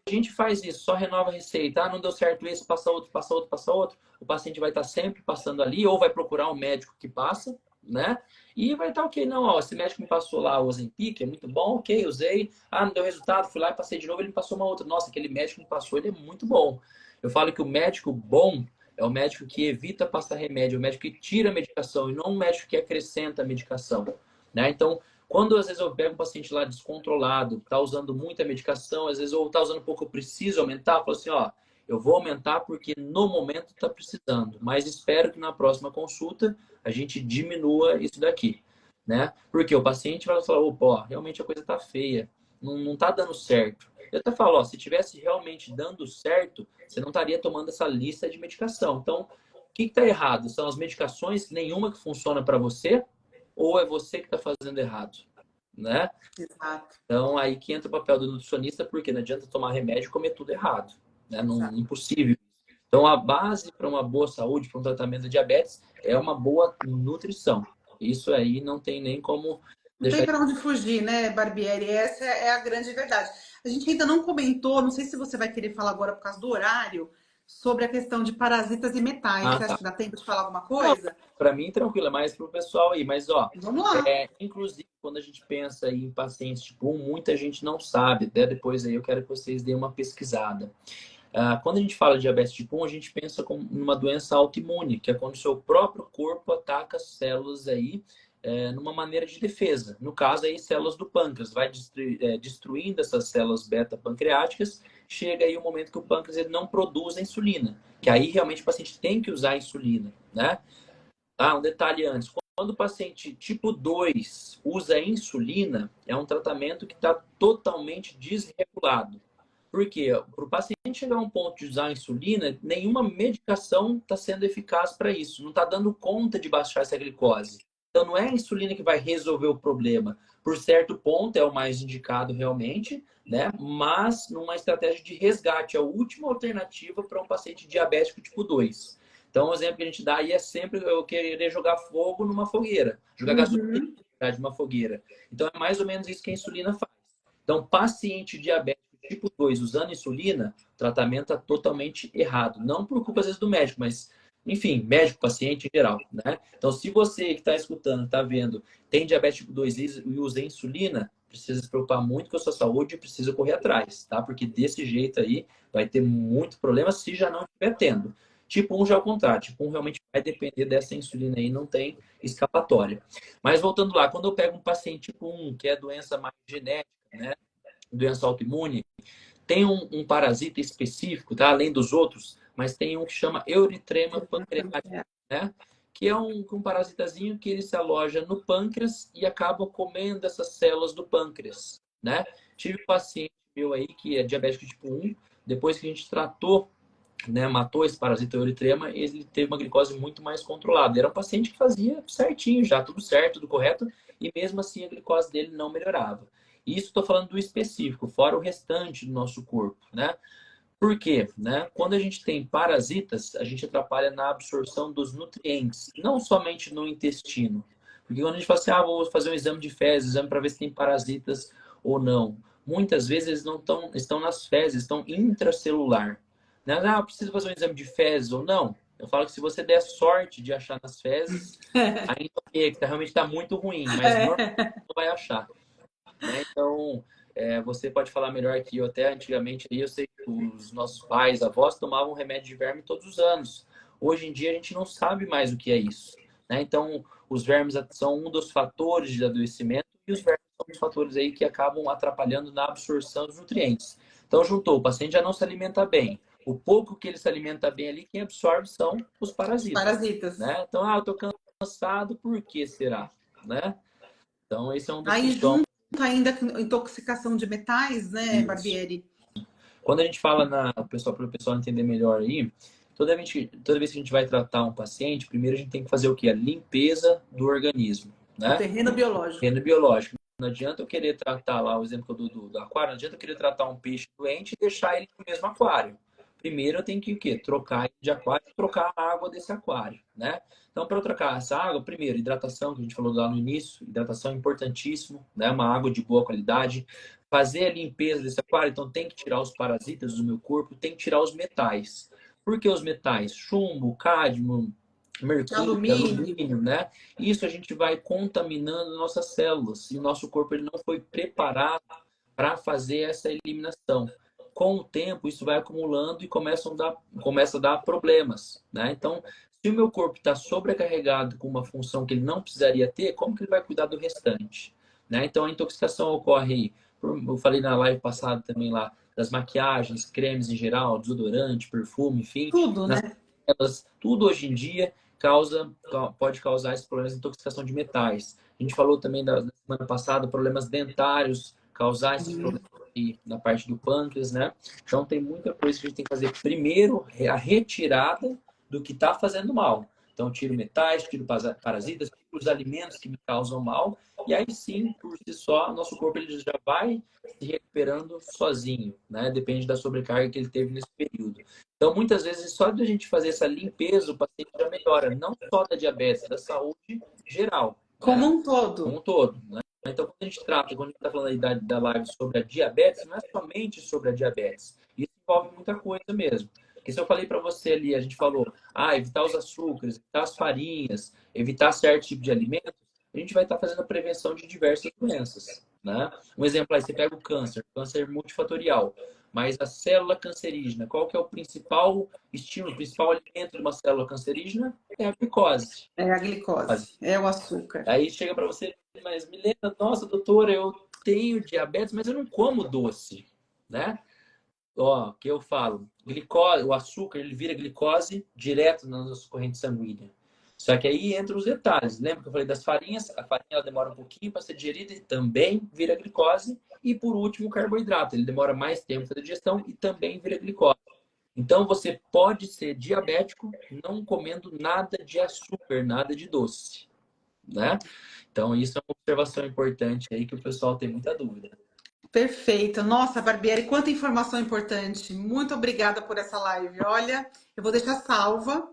gente faz isso, só renova a receita, não deu certo esse, passa outro, passa outro, passa outro, o paciente vai estar sempre passando ali, ou vai procurar um médico que passa, né? E vai estar ok, não, ó, esse médico me passou lá o Ozempic, é muito bom, ok, usei, não deu resultado, fui lá e passei de novo, ele me passou uma outra. Nossa, aquele médico me passou, ele é muito bom. Eu falo que o médico bom é o médico que evita passar remédio, é o médico que tira a medicação e não o médico que acrescenta a medicação, né? Então, quando às vezes eu pego um paciente lá descontrolado, está usando muita medicação, às vezes ou está usando pouco, eu preciso aumentar, eu falo assim, ó, eu vou aumentar porque no momento está precisando, mas espero que na próxima consulta a gente diminua isso daqui, né? Porque o paciente vai falar, opa, ó, realmente a coisa está feia, não está dando certo. Eu até falo, ó, se tivesse realmente dando certo, você não estaria tomando essa lista de medicação. Então, o que está errado? São as medicações, nenhuma que funciona para você, ou é você que está fazendo errado, né? Exato. Então, aí que entra o papel do nutricionista, porque não adianta tomar remédio e comer tudo errado, né? Não, impossível. Então, a base para uma boa saúde, para um tratamento de diabetes, é uma boa nutrição. Isso aí não tem nem como Não tem deixar. para onde fugir, né, Barbieri? Essa é a grande verdade. A gente ainda não comentou, não sei se você vai querer falar agora por causa do horário, sobre a questão de parasitas e metais. Você acha Tá. que dá tempo de falar alguma coisa? Para mim, tranquilo, é mais para o pessoal aí. Mas, ó, Vamos lá. inclusive, quando a gente pensa em pacientes tipo 1, muita gente não sabe. Até depois aí eu quero que vocês deem uma pesquisada. Quando a gente fala de diabetes tipo 1, a gente pensa como numa doença autoimune, que é quando o seu próprio corpo ataca as células aí numa maneira de defesa. No caso aí, células do pâncreas. Vai destruindo essas células beta-pancreáticas. Chega aí o momento que o pâncreas ele não produz a insulina. Que aí realmente o paciente tem que usar a insulina, né? Ah, um detalhe antes. Quando o paciente tipo 2 usa insulina, é um tratamento que está totalmente desregulado. Por quê? Para o paciente chegar a um ponto de usar insulina, nenhuma medicação está sendo eficaz para isso. Não está dando conta de baixar essa glicose. Então, não é a insulina que vai resolver o problema. Por certo ponto, é o mais indicado realmente, né? Mas numa estratégia de resgate, é a última alternativa para um paciente diabético tipo 2. Então, o exemplo que a gente dá aí é sempre eu querer jogar fogo numa fogueira, jogar gasolina Uhum. de uma fogueira. Então, é mais ou menos isso que a insulina faz. Então, paciente diabético tipo 2 usando insulina, o tratamento está totalmente errado. Não por culpa, às vezes, do médico, mas, enfim, médico, paciente em geral, né? Então, se você que está escutando, está vendo, tem diabetes tipo 2 e usa insulina, precisa se preocupar muito com a sua saúde e precisa correr atrás, tá? Porque desse jeito aí vai ter muito problema se já não estiver tendo. Tipo 1 já é o contrário. Tipo 1 realmente vai depender dessa insulina aí, não tem escapatória. Mas voltando lá, quando eu pego um paciente tipo 1, que é doença mais genética, né? Doença autoimune, tem um parasita específico, tá? Além dos outros, mas tem um que chama Erythrema pancreatica, né? Que é um parasitazinho que ele se aloja no pâncreas e acaba comendo essas células do pâncreas, né? Tive um paciente meu aí que é diabético tipo 1, depois que a gente tratou, né, matou esse parasita Erythrema, ele teve uma glicose muito mais controlada. Era um paciente que fazia certinho já, tudo certo, tudo correto, e mesmo assim a glicose dele não melhorava. Isso estou falando do específico, fora o restante do nosso corpo, né? Por quê? Né? Quando a gente tem parasitas, a gente atrapalha na absorção dos nutrientes, não somente no intestino. Porque quando a gente fala assim, vou fazer um exame de fezes, exame para ver se tem parasitas ou não. Muitas vezes eles não estão nas fezes, estão intracelular. Né? Precisa fazer um exame de fezes ou não? Eu falo que se você der sorte de achar nas fezes, ainda é que realmente está muito ruim, mas normalmente não vai achar. Né? Então, você pode falar melhor que eu. Até antigamente, eu sei que os nossos pais, avós, tomavam remédio de verme todos os anos. Hoje em dia, a gente não sabe mais o que é isso. Né? Então, os vermes são um dos fatores de adoecimento e os vermes são os fatores aí que acabam atrapalhando na absorção dos nutrientes. Então, juntou, o paciente já não se alimenta bem. O pouco que ele se alimenta bem ali, quem absorve são os Os parasitas. parasitas. Né? Então, eu estou cansado, por que será? Né? Então, esse é um dos Aí sintomas. junto ainda com intoxicação de metais, né, Isso. Barbieri? Quando a gente fala para o pessoal entender melhor aí, toda vez que a gente vai tratar um paciente, primeiro a gente tem que fazer o quê? A limpeza do organismo, O né? terreno biológico. Reino biológico. Não adianta eu querer tratar lá, o exemplo que eu dou do aquário, não adianta eu querer tratar um peixe doente e deixar ele no mesmo aquário. Primeiro eu tenho que o quê? Trocar ele de aquário e trocar a água desse aquário, né? Então, para eu trocar essa água, primeiro, hidratação, que a gente falou lá no início, hidratação é importantíssimo, né? Uma água de boa qualidade. Fazer a limpeza desse aquário, então tem que tirar os parasitas do meu corpo, tem que tirar os metais. Por que os metais? Chumbo, cádmio, mercúrio, Alumínio. alumínio, né? Isso a gente vai contaminando nossas células e o nosso corpo ele não foi preparado para fazer essa eliminação. Com o tempo, isso vai acumulando e começa a dar problemas, né? Então, se o meu corpo está sobrecarregado com uma função que ele não precisaria ter, como que ele vai cuidar do restante? Né? Então, a intoxicação ocorre aí. Eu falei na live passada também lá das maquiagens, cremes em geral, desodorante, perfume, enfim, Tudo, nas né? telas, tudo hoje em dia pode causar esses problemas de intoxicação de metais. A gente falou também da semana passada, problemas dentários, causar esses problemas aí na parte do pâncreas, né? Então tem muita coisa que a gente tem que fazer. Primeiro, a retirada do que está fazendo mal. Então, tiro metais, tiro parasitas, tiro os alimentos que me causam mal, e aí sim, por si só, nosso corpo ele já vai se recuperando sozinho, né? Depende da sobrecarga que ele teve nesse período. Então, muitas vezes, só de a gente fazer essa limpeza, o paciente já melhora, não só da diabetes, da saúde geral, Como né? um todo. Como um todo, né? Então, quando a gente trata, quando a gente está falando aí da live sobre a diabetes, não é somente sobre a diabetes. Isso envolve muita coisa mesmo. Porque se eu falei para você ali, a gente falou, evitar os açúcares, evitar as farinhas, evitar certo tipo de alimento, a gente vai estar fazendo a prevenção de diversas doenças, né? Um exemplo aí, você pega o câncer multifatorial. Mas a célula cancerígena, qual que é o principal estímulo, o principal alimento de uma célula cancerígena? É a glicose. É a glicose, é o açúcar. Aí chega para você, mas Milena, nossa, doutora, eu tenho diabetes, mas eu não como doce, né? Ó, que eu falo, glicose, o açúcar, ele vira glicose direto na nossa corrente sanguínea. Só que aí entram os detalhes. Lembra que eu falei das farinhas? A farinha ela demora um pouquinho para ser digerida e também vira glicose. E por último, o carboidrato. Ele demora mais tempo para digestão e também vira glicose. Então você pode ser diabético não comendo nada de açúcar, nada de doce, né? Então isso é uma observação importante aí que o pessoal tem muita dúvida. Perfeito. Nossa, Barbieri, quanta informação importante. Muito obrigada por essa live. Olha, eu vou deixar salva,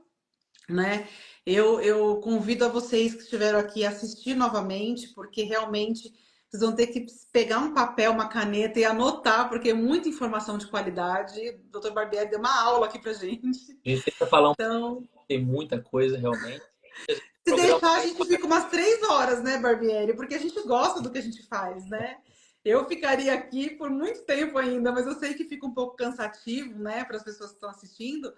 né? Eu convido a vocês que estiveram aqui a assistir novamente, porque realmente vocês vão ter que pegar um papel, uma caneta e anotar, porque é muita informação de qualidade. O Dr. Barbieri deu uma aula aqui pra gente. A gente tenta falar Então, tem muita coisa realmente. se Programa deixar, a mais gente fica umas 3 horas, né, Barbieri? Porque a gente gosta do que a gente faz, né? Eu ficaria aqui por muito tempo ainda, mas eu sei que fica um pouco cansativo, né, para as pessoas que estão assistindo.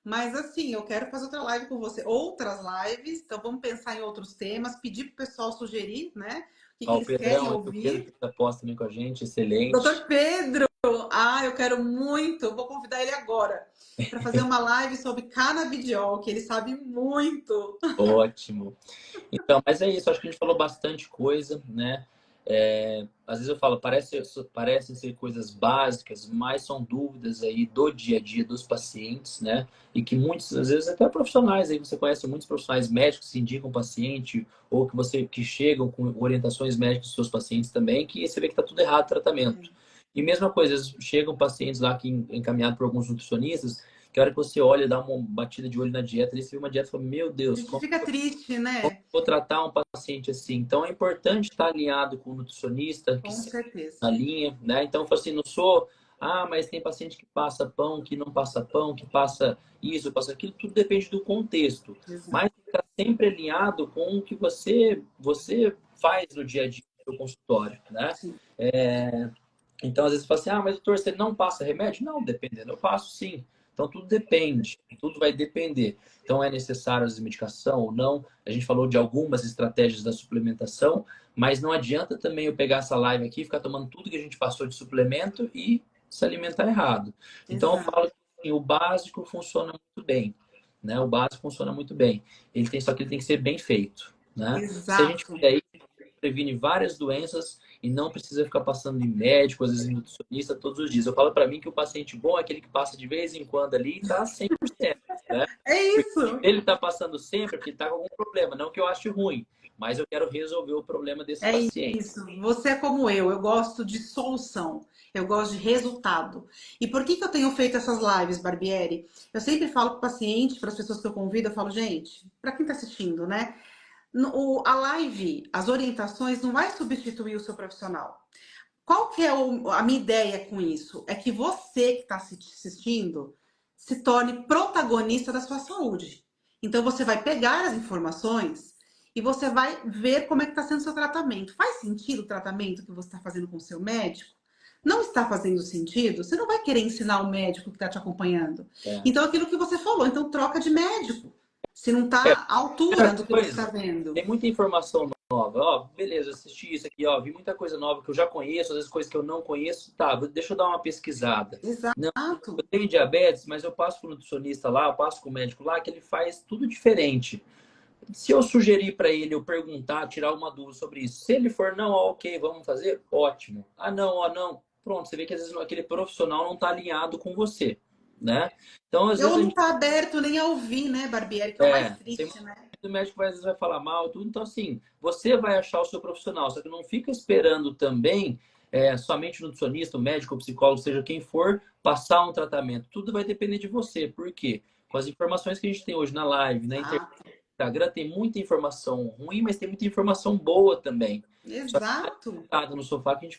Mas assim, eu quero fazer outra live com você, outras lives. Então vamos pensar em outros temas, pedir para o pessoal sugerir, né? O que ó, o eles querem Pedrão, o Pedro ouvir. que aposta também com a gente, excelente. Doutor Pedro, eu quero muito. Eu vou convidar ele agora para fazer uma live sobre canabidiol, que ele sabe muito. Ótimo. Então, mas é isso, acho que a gente falou bastante coisa, né? Às vezes eu falo, parecem ser coisas básicas, mas são dúvidas aí do dia a dia dos pacientes, né? E que muitas, às vezes, até profissionais, aí você conhece muitos profissionais médicos que indicam o paciente, ou que chegam com orientações médicas dos seus pacientes também, que você vê que está tudo errado o tratamento. E mesma coisa, às vezes chegam pacientes lá que encaminhados por alguns nutricionistas, que a hora que você olha, dá uma batida de olho na dieta, e você vê uma dieta e fala, meu A Deus, gente como fica triste, né? vou tratar um paciente assim? Então é importante estar alinhado com o nutricionista, que Com segue certeza. na linha, né? Então eu falo assim, não sou, mas tem paciente que passa pão, que não passa pão, que passa isso, passa aquilo, tudo depende do contexto. Exato. Mas ficar sempre alinhado com o que você faz no dia a dia do seu consultório, né? Sim. Então, às vezes, você fala assim, mas doutor, você não passa remédio? Não, dependendo, eu passo sim. Então, tudo depende, tudo vai depender. Então, é necessário a medicação ou não? A gente falou de algumas estratégias da suplementação, mas não adianta também eu pegar essa live aqui, ficar tomando tudo que a gente passou de suplemento e se alimentar errado. Então, eu Exato. falo que assim, o básico funciona muito bem, né? O básico funciona muito bem. Só que ele tem que ser bem feito, né? Se a gente Exato. fizer previne várias doenças e não precisa ficar passando em médico, às vezes em nutricionista todos os dias. Eu falo para mim que o paciente bom é aquele que passa de vez em quando ali e está 100%, né? É Porque se isso. ele está passando sempre, é porque está com algum problema. Não que eu ache ruim, mas eu quero resolver o problema desse É paciente. isso. Você é como eu gosto de solução. Eu gosto de resultado. E por que que eu tenho feito essas lives, Barbieri? Eu sempre falo para o paciente, para as pessoas que eu convido, eu falo, gente, para quem está assistindo, né? A live, as orientações não vai substituir o seu profissional. Qual que é a minha ideia com isso? É que você que está assistindo se torne protagonista da sua saúde. Então você vai pegar as informações e você vai ver como é que está sendo o seu tratamento. Faz sentido o tratamento que você está fazendo com o seu médico? Não está fazendo sentido? Você não vai querer ensinar o médico que está te acompanhando. É. Então, aquilo que você falou, então troca de médico. Se não É, está à altura primeira do que você está coisa, vendo. tem muita informação nova. Ó, beleza, assisti isso aqui, ó, vi muita coisa nova que eu já conheço, às vezes coisas que eu não conheço. Tá, deixa eu dar uma pesquisada. Não, eu Exato. tenho diabetes, mas eu passo com o nutricionista lá, eu passo com o médico lá, que ele faz tudo diferente. Se eu sugerir para ele, eu perguntar, tirar uma dúvida sobre isso, se ele for, não, ó, ok, vamos fazer, ótimo. Ah, não, ó, não. Pronto, você vê que às vezes aquele profissional não está alinhado com você, né? Então, às vezes Ou a não gente está aberto nem a ouvir, né, Barbieri? Que é o mais tem triste, né? o médico às vezes vai falar mal, tudo. Então, assim, você vai achar o seu profissional, só que não fica esperando também somente o nutricionista, o médico, o psicólogo, seja quem for, passar um tratamento. Tudo vai depender de você. Por quê? Com as informações que a gente tem hoje na live, na internet, Exato. no Instagram, tem muita informação ruim, mas tem muita informação boa também. Só que Exato. sentado no sofá que a gente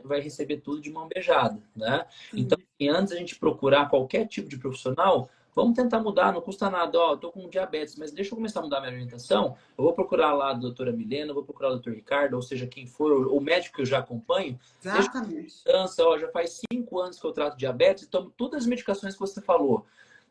vai receber tudo de mão beijada, né? Então, Sim. assim, antes a gente procurar qualquer tipo de profissional, vamos tentar mudar, não custa nada. Ó, eu tô com diabetes, mas deixa eu começar a mudar minha alimentação. Eu vou procurar lá a doutora Milena, eu vou procurar o doutor Ricardo, ou seja, quem for, o médico que eu já acompanho. Deixa Exatamente. eu mudança, ó, já faz 5 anos que eu trato diabetes e tomo todas as medicações que você falou.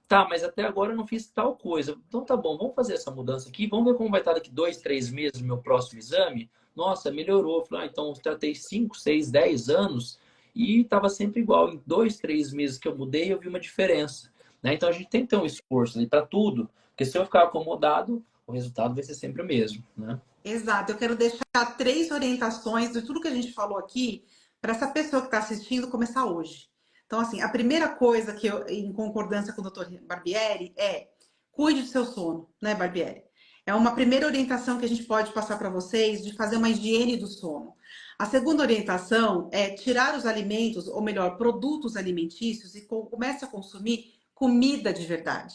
Tá, mas até agora eu não fiz tal coisa. Então tá bom, vamos fazer essa mudança aqui. Vamos ver como vai estar daqui 2, 3 meses no meu próximo exame. Nossa, melhorou. Falei, então eu tratei 5, 6, 10 anos e estava sempre igual. Em 2, 3 meses que eu mudei, eu vi uma diferença. Né? Então a gente tem que ter um esforço para tudo. Porque se eu ficar acomodado, o resultado vai ser sempre o mesmo, né? Exato. Eu quero deixar 3 orientações de tudo que a gente falou aqui para essa pessoa que está assistindo começar hoje. Então, assim, a primeira coisa que eu, em concordância com o Dr. Barbieri, é cuide do seu sono, né, Barbieri? É uma primeira orientação que a gente pode passar para vocês de fazer uma higiene do sono. A segunda orientação é tirar os alimentos, ou melhor, produtos alimentícios e comece a consumir comida de verdade,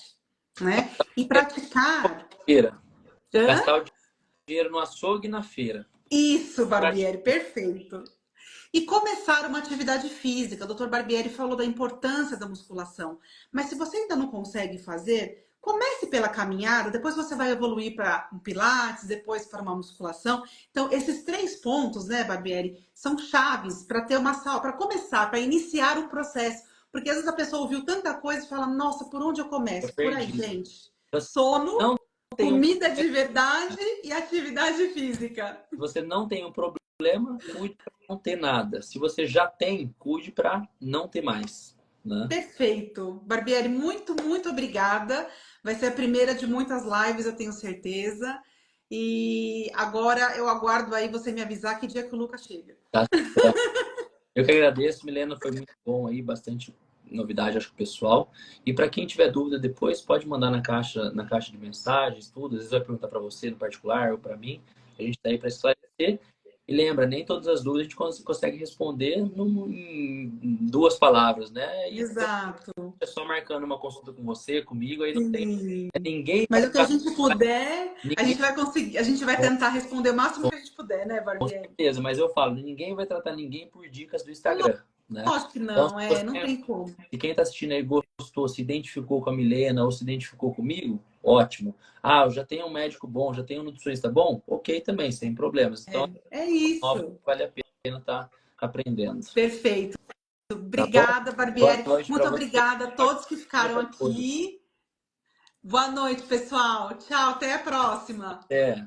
né? E praticar. Feira. Hã? Gastar o dinheiro no açougue e na feira. Isso, Barbieri, perfeito. E começar uma atividade física. O Dr. Barbieri falou da importância da musculação. Mas se você ainda não consegue fazer, comece pela caminhada, depois você vai evoluir para um pilates, depois para uma musculação. Então, esses 3 pontos, né, Barbieri, são chaves para ter uma sala, para começar, para iniciar o processo. Porque às vezes a pessoa ouviu tanta coisa e fala, nossa, por onde eu Eu começo? Por aí, perdi. gente. Você Sono, não tem um, comida de verdade e atividade física. você não tem um problema, cuide para não ter nada. Se você já tem, cuide para não ter mais, né? Perfeito. Barbieri, muito, muito obrigada. Vai ser a primeira de muitas lives, eu tenho certeza. E agora eu aguardo aí você me avisar que dia que o Lucas chega. Tá certo. Eu que agradeço, Milena, foi muito bom aí, bastante novidade, acho que pessoal. E para quem tiver dúvida depois, pode mandar na caixa de mensagens, tudo. Às vezes vai perguntar para você no particular ou para mim. A gente está aí para esclarecer. E lembra, nem todas as dúvidas a gente consegue responder em 2 palavras, né? E Exato. é só marcando uma consulta com você, comigo, aí não tem. Sim. Ninguém vai Mas o que a ficar. gente puder, a Ninguém, gente vai conseguir, a gente vai tentar responder o máximo que a gente puder, né, com Barbieri? certeza, mas eu falo, ninguém vai tratar ninguém por dicas do Instagram, né? Lógico que Então, não, não tem como. se quem está assistindo aí gostou, se identificou com a Milena ou se identificou comigo, ótimo. Ah, eu já tenho um médico bom, já tenho um nutricionista bom, ok também, sem problemas. Então, É nova isso. vale a pena estar aprendendo. Perfeito. Tá bom? Obrigada, Boa Barbieri. noite para Muito você. obrigada a todos que ficaram Para todos. aqui. Boa noite, pessoal. Tchau, até a próxima. É.